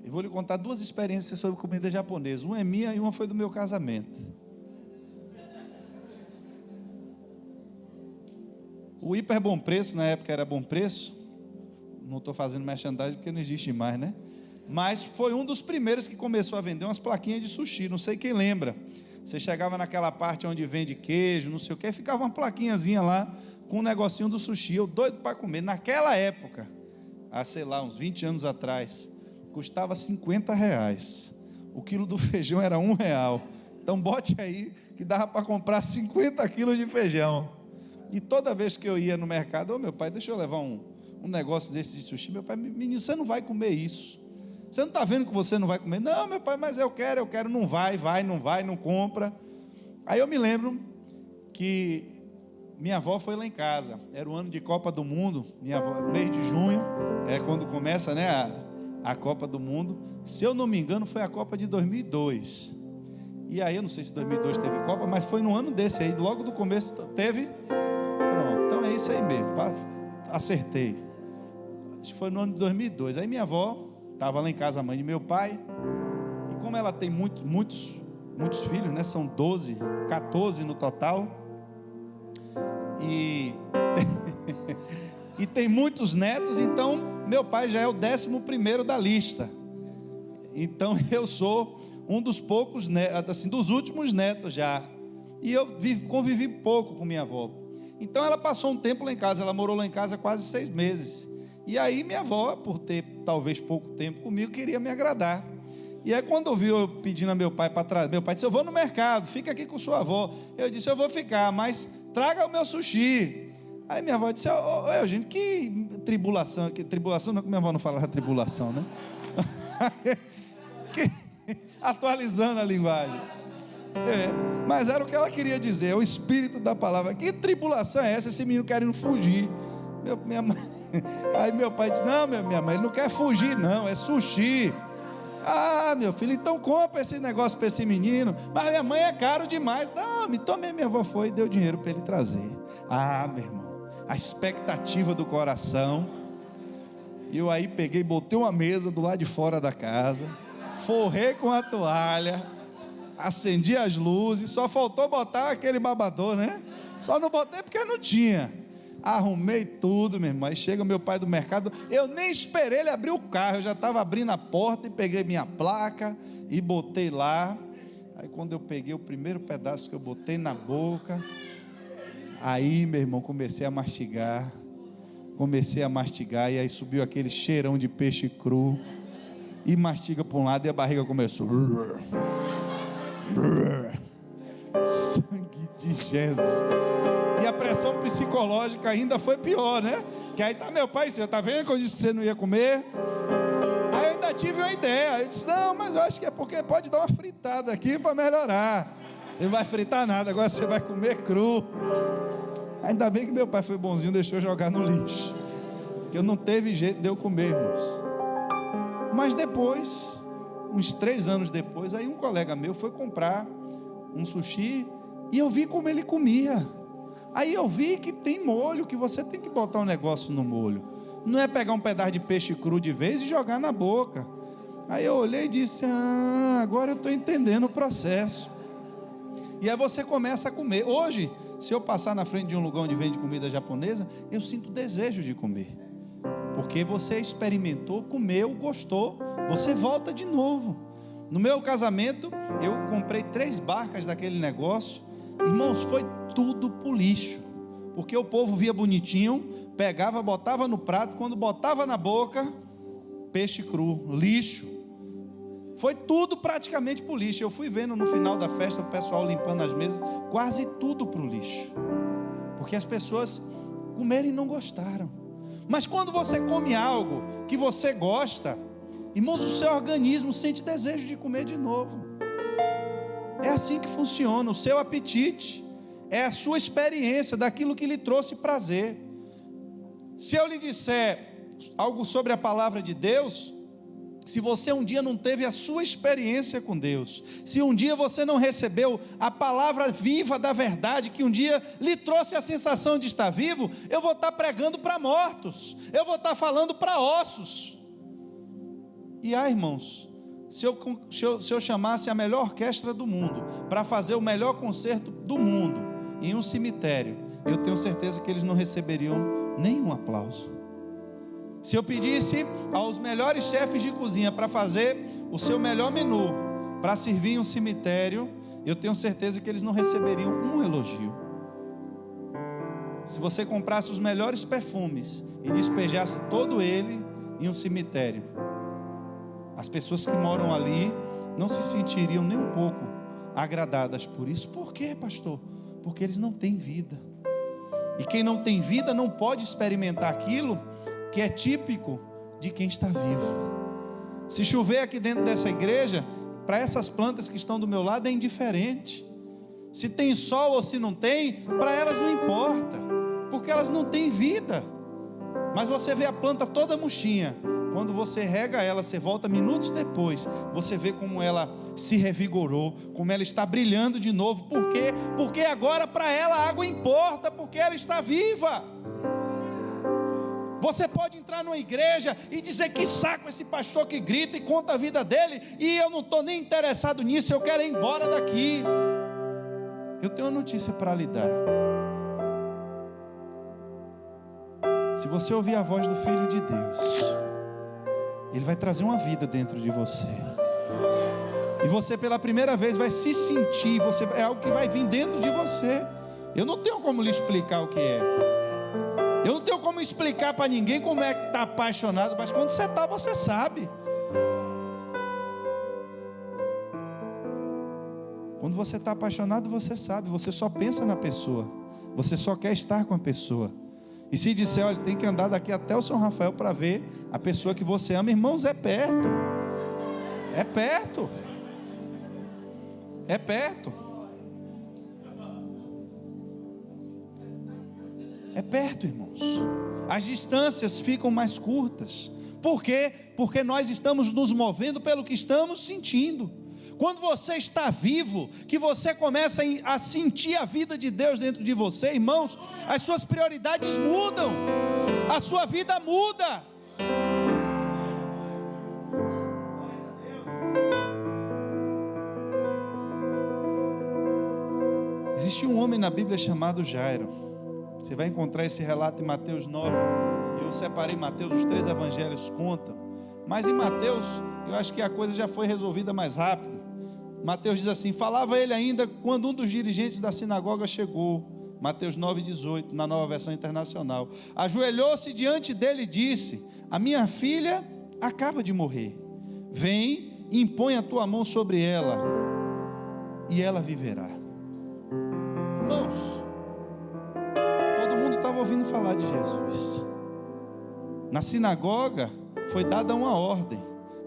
Speaker 1: Eu vou lhe contar 2 experiências sobre comida japonesa. Uma é minha e uma foi do meu casamento. O Hiper Bom Preço, na época era Bom Preço. Não estou fazendo merchandising porque não existe mais, né? Mas foi um dos primeiros que começou a vender umas plaquinhas de sushi, não sei quem lembra. Você chegava naquela parte onde vende queijo, não sei o que, ficava uma plaquinhazinha lá, com um negocinho do sushi, eu doido para comer. Naquela época, sei lá, uns 20 anos atrás, custava R$50, o quilo do feijão era R$1, então bote aí, que dava para comprar 50 quilos de feijão. E toda vez que eu ia no mercado: meu pai, deixa eu levar um negócio desse de sushi. Meu pai: menino, você não vai comer isso. Você não está vendo que você não vai comer? Não, meu pai, mas eu quero, não vai, não compra. Aí eu me lembro que minha avó foi lá em casa, era o ano de Copa do Mundo, minha avó, mês de junho, quando começa, né, a Copa do Mundo, se eu não me engano foi a Copa de 2002, e aí eu não sei se 2002 teve Copa, mas foi no ano desse aí, logo do começo teve, pronto, então é isso aí mesmo, acertei, acho que foi no ano de 2002, aí minha avó estava lá em casa, a mãe de meu pai, e como ela tem muitos filhos, né? São 12, 14 no total, e tem muitos netos, então meu pai já é o 11º da lista, então eu sou um dos poucos netos, assim, dos últimos netos já. E eu convivi pouco com minha avó. Então ela passou um tempo lá em casa, ela morou lá em casa quase 6 meses. E aí minha avó, por ter talvez pouco tempo comigo, queria me agradar. E aí quando ouviu eu pedindo a meu pai para trás, meu pai disse: eu vou no mercado, fica aqui com sua avó. Eu disse: eu vou ficar, mas traga o meu sushi. Aí minha avó disse: ô gente, que tribulação, não, que minha avó não falava tribulação, né? Atualizando a linguagem. Mas era o que ela queria dizer, o espírito da palavra. Que tribulação é essa? Esse menino querendo fugir. Minha mãe... Aí meu pai disse: não, minha mãe, ele não quer fugir não, é sushi. Ah, meu filho, então compra esse negócio para esse menino. Mas minha mãe é caro demais. Não, me tomei. Minha avó foi e deu dinheiro para ele trazer. Ah, meu irmão, a expectativa do coração. E eu aí peguei, botei uma mesa do lado de fora da casa, forrei com a toalha, acendi as luzes, só faltou botar aquele babador, né? Só não botei porque não tinha. Arrumei tudo, meu irmão. Aí chega meu pai do mercado, eu nem esperei ele abrir o carro, eu já estava abrindo a porta e peguei minha placa e botei lá. Aí quando eu peguei o primeiro pedaço que eu botei na boca, aí, meu irmão, comecei a mastigar, e aí subiu aquele cheirão de peixe cru, e mastiga para um lado e a barriga começou. Sangue de Jesus. E a pressão psicológica ainda foi pior, né? Que aí tá meu pai, você tá vendo que eu disse que você não ia comer? Aí eu ainda tive uma ideia, eu disse: não, mas eu acho que é porque pode dar uma fritada aqui para melhorar. Você não vai fritar nada, agora você vai comer cru. Ainda bem que meu pai foi bonzinho, deixou eu jogar no lixo, que eu não teve jeito de eu comer, irmãos. Mas depois, uns 3 anos depois, aí um colega meu foi comprar um sushi e eu vi como ele comia. Aí eu vi que tem molho, que você tem que botar um negócio no molho. Não é pegar um pedaço de peixe cru de vez e jogar na boca. Aí eu olhei e disse: ah, agora eu estou entendendo o processo. E aí você começa a comer. Hoje, se eu passar na frente de um lugar onde vende comida japonesa, eu sinto desejo de comer. Porque você experimentou, comeu, gostou, você volta de novo. No meu casamento, eu comprei 3 barcas daquele negócio. Irmãos, foi tudo pro lixo. Porque o povo via bonitinho, pegava, botava no prato, quando botava na boca, peixe cru, lixo. Foi tudo praticamente pro lixo. Eu fui vendo no final da festa o pessoal limpando as mesas, quase tudo pro lixo. Porque as pessoas comeram e não gostaram. Mas quando você come algo que você gosta, irmãos, o seu organismo sente desejo de comer de novo. É assim que funciona. O seu apetite é a sua experiência daquilo que lhe trouxe prazer. Se eu lhe disser algo sobre a palavra de Deus, se você um dia não teve a sua experiência com Deus, se um dia você não recebeu a palavra viva da verdade, que um dia lhe trouxe a sensação de estar vivo, eu vou estar pregando para mortos, eu vou estar falando para ossos. E irmãos, se eu chamasse a melhor orquestra do mundo para fazer o melhor concerto do mundo em um cemitério, eu tenho certeza que eles não receberiam nenhum aplauso. Se eu pedisse aos melhores chefes de cozinha para fazer o seu melhor menu para servir em um cemitério, eu tenho certeza que eles não receberiam um elogio. Se você comprasse os melhores perfumes e despejasse todo ele em um cemitério, as pessoas que moram ali não se sentiriam nem um pouco agradadas por isso. Por quê, pastor? Porque eles não têm vida. E quem não tem vida não pode experimentar aquilo que é típico de quem está vivo. Se chover aqui dentro dessa igreja, para essas plantas que estão do meu lado é indiferente. Se tem sol ou se não tem, para elas não importa, porque elas não têm vida. Mas você vê a planta toda murchinha, quando você rega ela, você volta minutos depois, você vê como ela se revigorou, como ela está brilhando de novo. Por quê? Porque agora para ela a água importa, porque ela está viva. Você pode entrar numa igreja e dizer: que saco esse pastor que grita e conta a vida dele, e eu não estou nem interessado nisso, eu quero ir embora daqui. Eu tenho uma notícia para lhe dar. Se você ouvir a voz do Filho de Deus, Ele vai trazer uma vida dentro de você. E você pela primeira vez vai se sentir, é algo que vai vir dentro de você. Eu não tenho como lhe explicar o que é. Eu não tenho como explicar para ninguém como é que está apaixonado, mas quando você está, você sabe. Quando você está apaixonado, você sabe, você só pensa na pessoa, você só quer estar com a pessoa. E se disser, olha, tem que andar daqui até o São Rafael para ver a pessoa que você ama, irmãos, é perto. É perto. É perto. É perto, irmãos. As distâncias ficam mais curtas. Por quê? Porque nós estamos nos movendo pelo que estamos sentindo. Quando você está vivo, que você começa a sentir a vida de Deus dentro de você, irmãos, as suas prioridades mudam, a sua vida muda. Existe um homem na Bíblia chamado Jairo. Você vai encontrar esse relato em Mateus 9. Eu separei Mateus, os 3 evangelhos contam. Mas em Mateus, eu acho que a coisa já foi resolvida mais rápido. Mateus diz assim: falava ele ainda quando um dos dirigentes da sinagoga chegou. Mateus 9,18, na Nova Versão Internacional. Ajoelhou-se diante dele e disse: a minha filha acaba de morrer. Vem e impõe a tua mão sobre ela, e ela viverá. Irmãos, todo mundo estava ouvindo falar de Jesus. Na sinagoga foi dada uma ordem: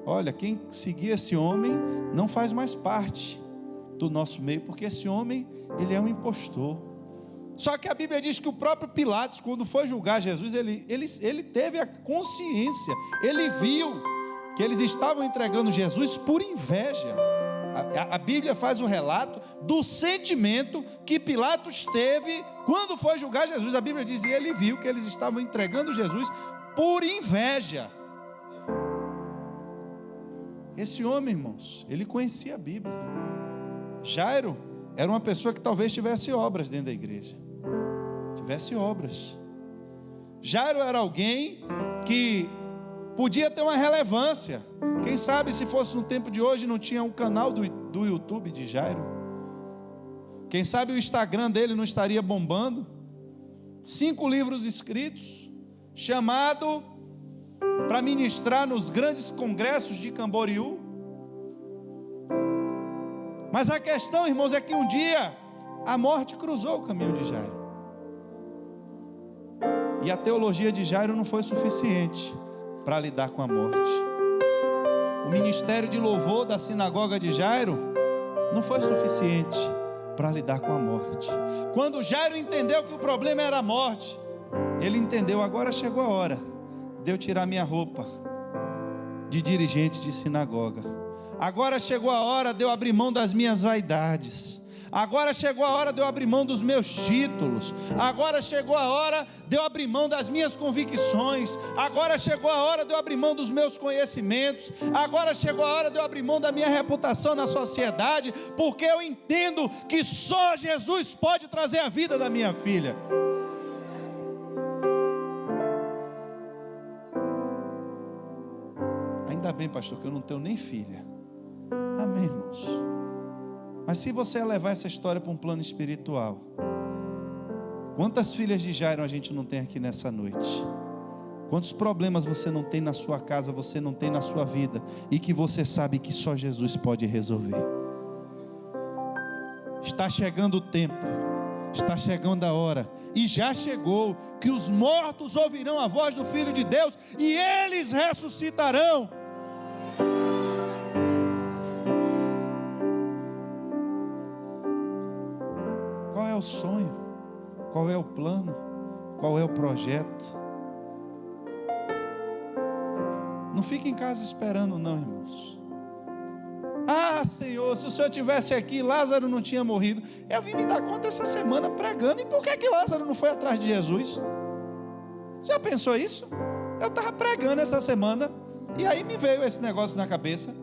Speaker 1: olha, quem seguir esse homem não faz mais parte do nosso meio, porque esse homem, ele é um impostor. Só que a Bíblia diz que o próprio Pilatos, quando foi julgar Jesus, ele teve a consciência, ele viu que eles estavam entregando Jesus por inveja. A Bíblia faz o relato do sentimento que Pilatos teve quando foi julgar Jesus. A Bíblia diz, e ele viu que eles estavam entregando Jesus por inveja. Esse homem, irmãos, ele conhecia a Bíblia. Jairo era uma pessoa que talvez tivesse obras dentro da igreja. Tivesse obras. Jairo era alguém que podia ter uma relevância. Quem sabe se fosse no tempo de hoje não tinha um canal do YouTube de Jairo. Quem sabe o Instagram dele não estaria bombando. 5 livros escritos, chamado para ministrar nos grandes congressos de Camboriú. Mas a questão, irmãos, é que um dia a morte cruzou o caminho de Jairo. E a teologia de Jairo não foi suficiente para lidar com a morte. O ministério de louvor da sinagoga de Jairo não foi suficiente para lidar com a morte. Quando Jairo entendeu que o problema era a morte, ele entendeu, agora chegou a hora de eu tirar minha roupa de dirigente de sinagoga. Agora chegou a hora de eu abrir mão das minhas vaidades. Agora chegou a hora de eu abrir mão dos meus títulos. Agora chegou a hora de eu abrir mão das minhas convicções. Agora chegou a hora de eu abrir mão dos meus conhecimentos. Agora chegou a hora de eu abrir mão da minha reputação na sociedade, porque eu entendo que só Jesus pode trazer a vida da minha filha. Ainda bem, pastor, que eu não tenho nem filha. Amém, irmãos. Mas se você levar essa história para um plano espiritual, quantas filhas de Jairo a gente não tem aqui nessa noite? Quantos problemas você não tem na sua casa, você não tem na sua vida, e que você sabe que só Jesus pode resolver? Está chegando o tempo, está chegando a hora, e já chegou, que os mortos ouvirão a voz do Filho de Deus, e eles ressuscitarão. Qual é o sonho? Qual é o plano? Qual é o projeto? Não fique em casa esperando não, irmãos. Ah, Senhor, se o Senhor estivesse aqui, Lázaro não tinha morrido. Eu vim me dar conta essa semana pregando. E por que Lázaro não foi atrás de Jesus? Você já pensou isso? Eu estava pregando essa semana, e aí me veio esse negócio na cabeça.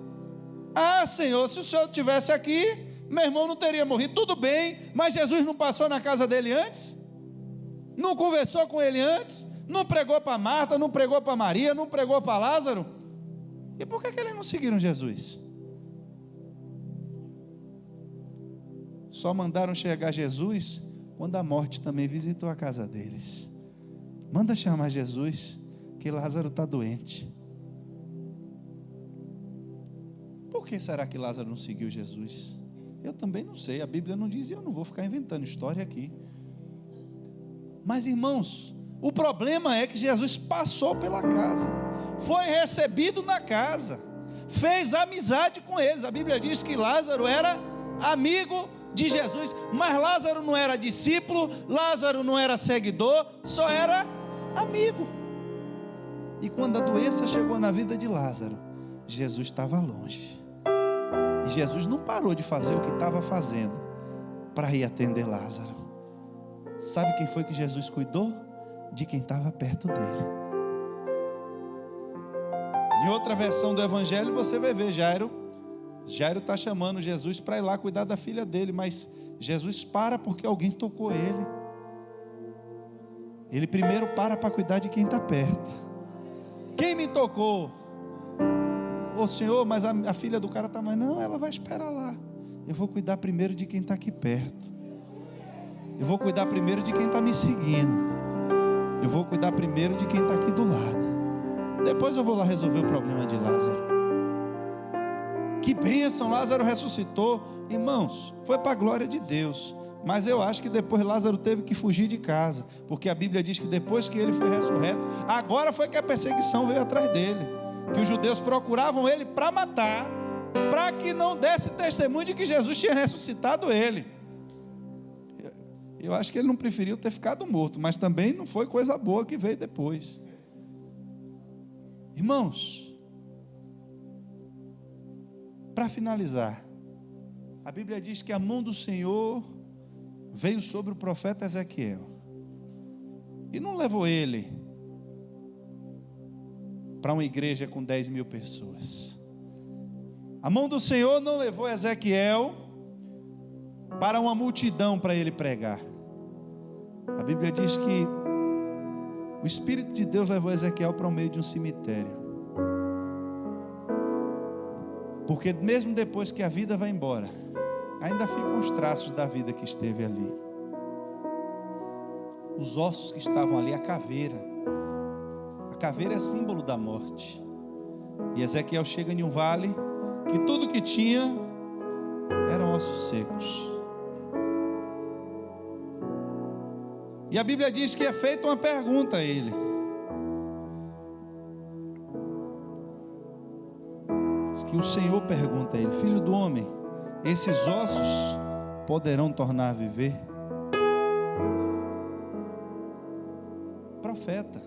Speaker 1: Ah, Senhor, se o Senhor estivesse aqui, meu irmão não teria morrido. Tudo bem, mas Jesus não passou na casa dele antes? Não conversou com ele antes? Não pregou para Marta, não pregou para Maria, não pregou para Lázaro? E por que eles não seguiram Jesus? só mandaram chegar Jesus quando a morte também visitou a casa deles. Manda chamar Jesus, que Lázaro está doente. Por que será que Lázaro não seguiu Jesus? Eu também não sei, a Bíblia não diz, e eu não vou ficar inventando história aqui. Mas irmãos, o problema é que Jesus passou pela casa, foi recebido na casa, fez amizade com eles. A Bíblia diz que Lázaro era amigo de Jesus, mas Lázaro não era discípulo, Lázaro não era seguidor, só era amigo. E quando a doença chegou na vida de Lázaro, Jesus estava longe. E Jesus não parou de fazer o que estava fazendo para ir atender Lázaro. Sabe quem foi que Jesus cuidou? De quem estava perto dele. Em outra versão do evangelho você vai ver Jairo está chamando Jesus para ir lá cuidar da filha dele, mas Jesus para porque alguém tocou ele. Ele primeiro para cuidar de quem está perto. Quem me tocou? Ô Senhor, mas a filha do cara está mais. Não, ela vai esperar lá. Eu vou cuidar primeiro de quem está aqui perto. Eu vou cuidar primeiro de quem está me seguindo. Eu vou cuidar primeiro de quem está aqui do lado. Depois eu vou lá resolver o problema de Lázaro. Que bênção, Lázaro ressuscitou. Irmãos, foi para a glória de Deus. Mas eu acho que depois Lázaro teve que fugir de casa, porque a Bíblia diz que depois que ele foi ressurreto, agora foi que a perseguição veio atrás dele, que os judeus procuravam ele para matar, para que não desse testemunho de que Jesus tinha ressuscitado ele. Eu acho que ele não preferiu ter ficado morto, mas também não foi coisa boa que veio depois. Irmãos, para finalizar, a Bíblia diz que a mão do Senhor veio sobre o profeta Ezequiel, e não levou ele para uma igreja com 10.000 pessoas. A mão do Senhor não levou Ezequiel para uma multidão para ele pregar. A Bíblia diz que o Espírito de Deus levou Ezequiel para o meio de um cemitério, porque mesmo depois que a vida vai embora, ainda ficam os traços da vida que esteve ali, os ossos que estavam ali, a caveira é símbolo da morte. E Ezequiel chega em um vale que tudo que tinha eram ossos secos. E a Bíblia diz que é feita uma pergunta a ele. Diz que o Senhor pergunta a ele: filho do homem, esses ossos poderão tornar a viver? Profeta.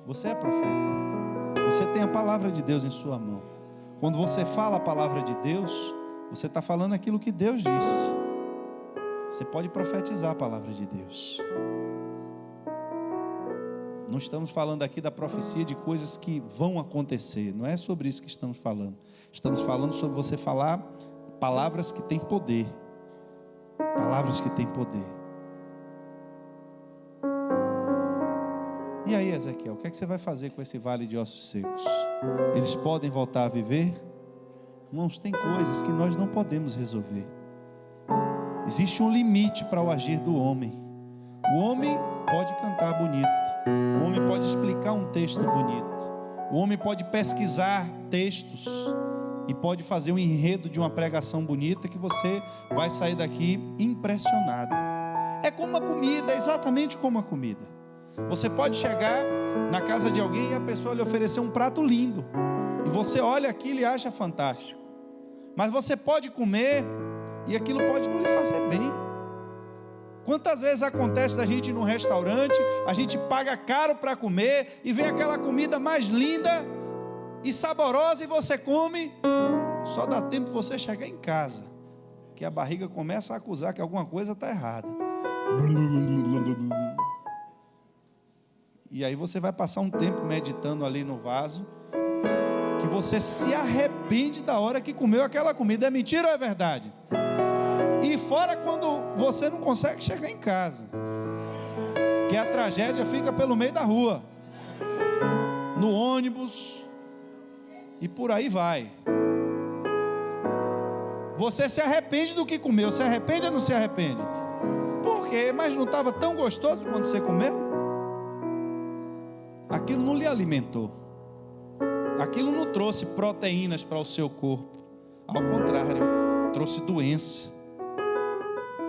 Speaker 1: Você é profeta. Você tem a palavra de Deus em sua mão. Quando você fala a palavra de Deus, você está falando aquilo que Deus disse. Você pode profetizar a palavra de Deus. Não estamos falando aqui da profecia de coisas que vão acontecer. Não é sobre isso que estamos falando. Estamos falando sobre você falar palavras que têm poder. Palavras que têm poder. E aí, Ezequiel, o que é que você vai fazer com esse vale de ossos secos? Eles podem voltar a viver? Irmãos, tem coisas que nós não podemos resolver. Existe um limite para o agir do homem. O homem pode cantar bonito. O homem pode explicar um texto bonito. O homem pode pesquisar textos e pode fazer um enredo de uma pregação bonita que você vai sair daqui impressionado. É como a comida, é exatamente como a comida. Você pode chegar na casa de alguém e a pessoa lhe oferecer um prato lindo, e você olha aquilo e acha fantástico, mas você pode comer e aquilo pode não lhe fazer bem. Quantas vezes acontece da gente ir num restaurante, a gente paga caro para comer e vem aquela comida mais linda e saborosa e você come, só dá tempo de você chegar em casa, que a barriga começa a acusar que alguma coisa está errada. E aí você vai passar um tempo meditando ali no vaso, que você se arrepende da hora que comeu aquela comida. É mentira ou é verdade? E fora quando você não consegue chegar em casa, que a tragédia fica pelo meio da rua, no ônibus, e por aí vai. Você se arrepende do que comeu. Se arrepende ou não se arrepende? Por quê? Mas não estava tão gostoso quando você comeu? Aquilo não lhe alimentou. Aquilo não trouxe proteínas para o seu corpo. Ao contrário, trouxe doença.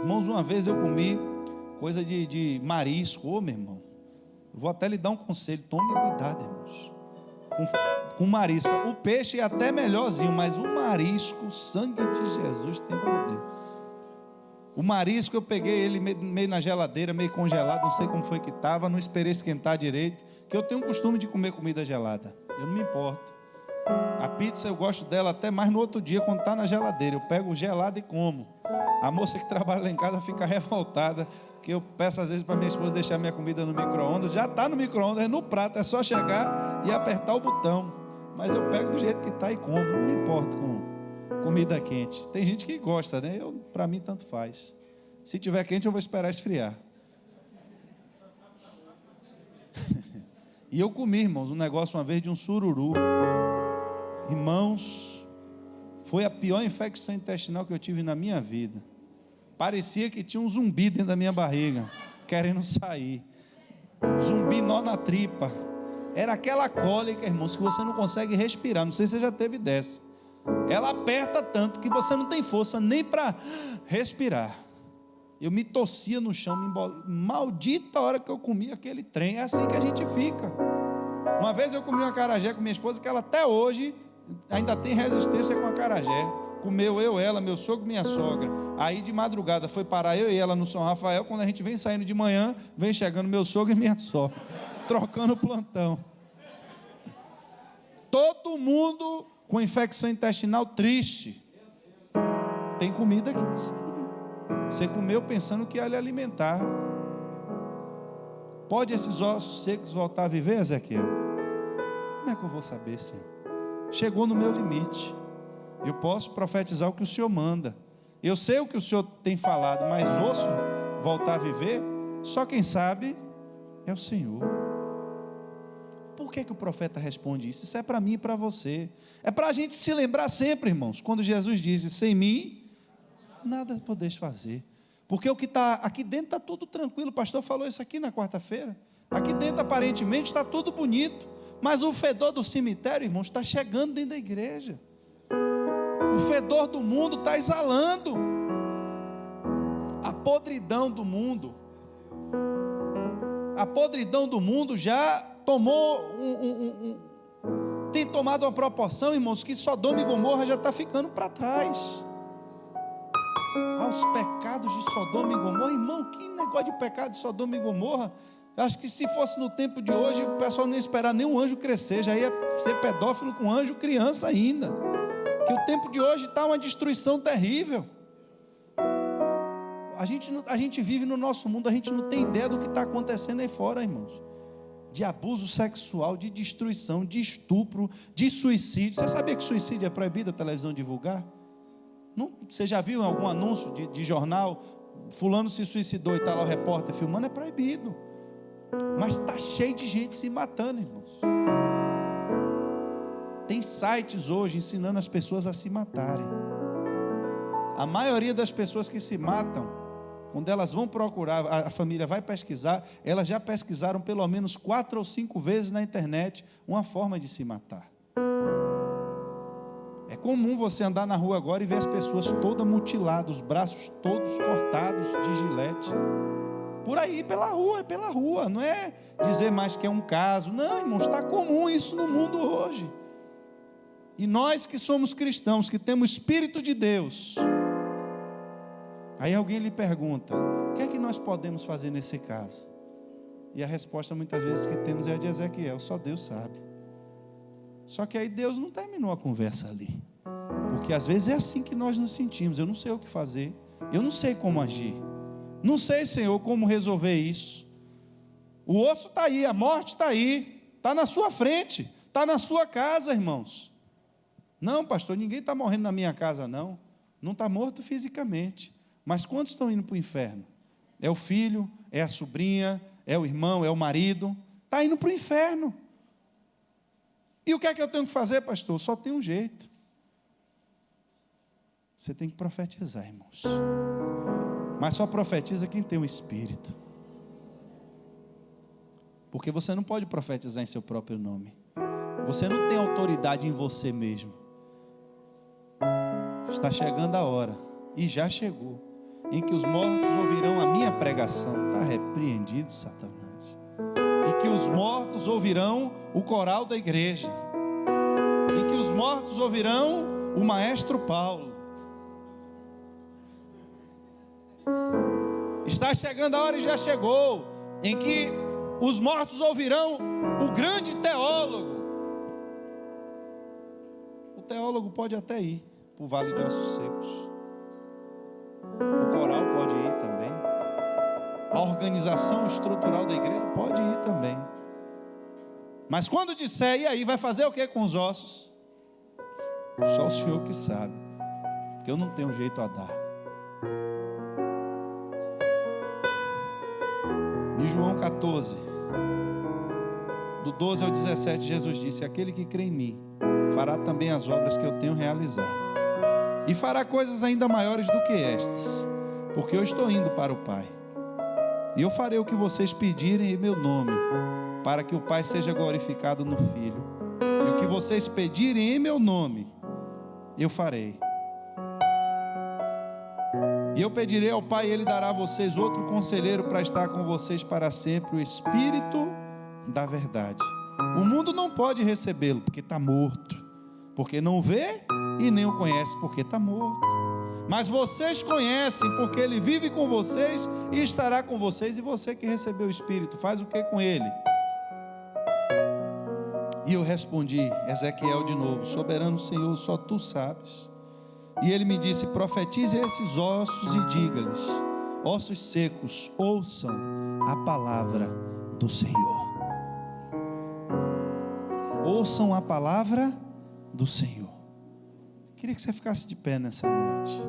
Speaker 1: Irmãos, uma vez eu comi coisa de marisco. Ô, meu irmão, eu vou até lhe dar um conselho. Tome cuidado, irmãos, com marisco. O peixe é até melhorzinho, mas o marisco, o sangue de Jesus tem poder. O marisco eu peguei ele meio na geladeira, meio congelado, não sei como foi que estava, não esperei esquentar direito, que eu tenho o costume de comer comida gelada, eu não me importo. A pizza eu gosto dela até mais no outro dia, quando está na geladeira, eu pego gelado e como. A moça que trabalha lá em casa fica revoltada, que eu peço às vezes para minha esposa deixar minha comida no micro-ondas, já está no micro-ondas, é no prato, é só chegar e apertar o botão, mas eu pego do jeito que está e como, não me importo com comida quente. Tem gente que gosta, né? Para mim tanto faz. Se tiver quente eu vou esperar esfriar. E eu comi, irmãos, um negócio uma vez de um sururu. Irmãos, foi a pior infecção intestinal que eu tive na minha vida. Parecia que tinha um zumbi dentro da minha barriga, querendo sair. Zumbi nó na tripa. Era aquela cólica, irmãos, que você não consegue respirar. Não sei se você já teve dessa. Ela aperta tanto que você não tem força nem para respirar. Eu me tossia no chão, maldita hora que eu comi aquele trem. É assim que a gente fica. Uma vez eu comi uma acarajé com minha esposa, que ela até hoje ainda tem resistência com a acarajé. Comeu eu, ela, meu sogro e minha sogra. Aí de madrugada foi parar eu e ela no São Rafael. Quando a gente vem saindo de manhã, vem chegando meu sogro e minha sogra, trocando o plantão. Todo mundo com infecção intestinal triste. Tem comida aqui assim. Você comeu pensando que ia lhe alimentar. Pode esses ossos secos voltar a viver, Ezequiel? Como é que eu vou saber, Senhor? Chegou no meu limite. Eu posso profetizar o que o Senhor manda. Eu sei o que o Senhor tem falado, mas osso voltar a viver, só quem sabe é o Senhor. Por que o profeta responde isso? Isso é para mim e para você. É para a gente se lembrar sempre, irmãos, quando Jesus disse: sem mim, nada podeis fazer. Porque o que está aqui dentro está tudo tranquilo. O pastor falou isso aqui na quarta-feira. Aqui dentro aparentemente está tudo bonito, mas o fedor do cemitério, irmãos, está chegando dentro da igreja. O fedor do mundo está exalando. A podridão do mundo. A podridão do mundo já tomou tem tomado uma proporção, irmãos, que Sodoma e Gomorra já está ficando para trás. Aos pecados de Sodoma e Gomorra, irmão, que negócio de pecado de Sodoma e Gomorra. Eu acho que se fosse no tempo de hoje, o pessoal não ia esperar nem um anjo crescer, já ia ser pedófilo com anjo criança ainda. Que o tempo de hoje está uma destruição terrível. A gente vive no nosso mundo, a gente não tem ideia do que está acontecendo aí fora, irmãos. De abuso sexual, de destruição, de estupro, de suicídio. Você sabia que suicídio é proibido a televisão divulgar? Não, você já viu em algum anúncio de jornal, fulano se suicidou e está lá o repórter filmando? É proibido. Mas está cheio de gente se matando, irmãos. Tem sites hoje ensinando as pessoas a se matarem. A maioria das pessoas que se matam, quando elas vão procurar, a família vai pesquisar, elas já pesquisaram pelo menos 4 ou 5 vezes na internet uma forma de se matar. É comum você andar na rua agora e ver as pessoas todas mutiladas, os braços todos cortados de gilete. Por aí, pela rua, não é dizer mais que é um caso. Não, irmãos, está comum isso no mundo hoje. E nós que somos cristãos, que temos o Espírito de Deus, aí alguém lhe pergunta: o que é que nós podemos fazer nesse caso? E a resposta muitas vezes que temos é a de Ezequiel: só Deus sabe. Só que aí Deus não terminou a conversa ali, porque às vezes é assim que nós nos sentimos. Eu não sei o que fazer, eu não sei como agir, não sei, Senhor, como resolver isso. O osso está aí, a morte está aí, está na sua frente, está na sua casa, irmãos. Não, pastor, ninguém está morrendo na minha casa, não está morto fisicamente, mas quantos estão indo para o inferno? É o filho, é a sobrinha, é o irmão, é o marido, está indo para o inferno. E o que é que eu tenho que fazer, pastor? Só tem um jeito. Você tem que profetizar, irmãos. Mas só profetiza quem tem o Espírito. Porque você não pode profetizar em seu próprio nome. Você não tem autoridade em você mesmo. Está chegando a hora, e já chegou, em que os mortos ouvirão a minha pregação. Está repreendido, Satanás. Em que os mortos ouvirão o coral da igreja. Em que os mortos ouvirão o maestro Paulo. Está chegando a hora, e já chegou, em que os mortos ouvirão o grande teólogo. O teólogo pode até ir para o vale de ossos secos. O coral pode ir também. A organização estrutural da igreja pode ir também. Mas quando disser, e aí, vai fazer o que com os ossos? Só o Senhor que sabe, porque eu não tenho jeito a dar. Em João 14, do 12 ao 17, Jesus disse: aquele que crê em mim fará também as obras que eu tenho realizado, e fará coisas ainda maiores do que estas, porque eu estou indo para o Pai. E eu farei o que vocês pedirem em meu nome, para que o Pai seja glorificado no Filho. E o que vocês pedirem em meu nome, eu farei. E eu pedirei ao Pai, e Ele dará a vocês outro conselheiro para estar com vocês para sempre, o Espírito da verdade. O mundo não pode recebê-lo, porque está morto, porque não vê e nem o conhece, porque está morto. Mas vocês conhecem, porque Ele vive com vocês e estará com vocês. E você que recebeu o Espírito, faz o que com Ele? E eu respondi, Ezequiel de novo: soberano Senhor, só Tu sabes. E Ele me disse: profetize a esses ossos e diga-lhes: ossos secos, ouçam a palavra do Senhor. Ouçam a palavra do Senhor. Queria que você ficasse de pé nessa noite.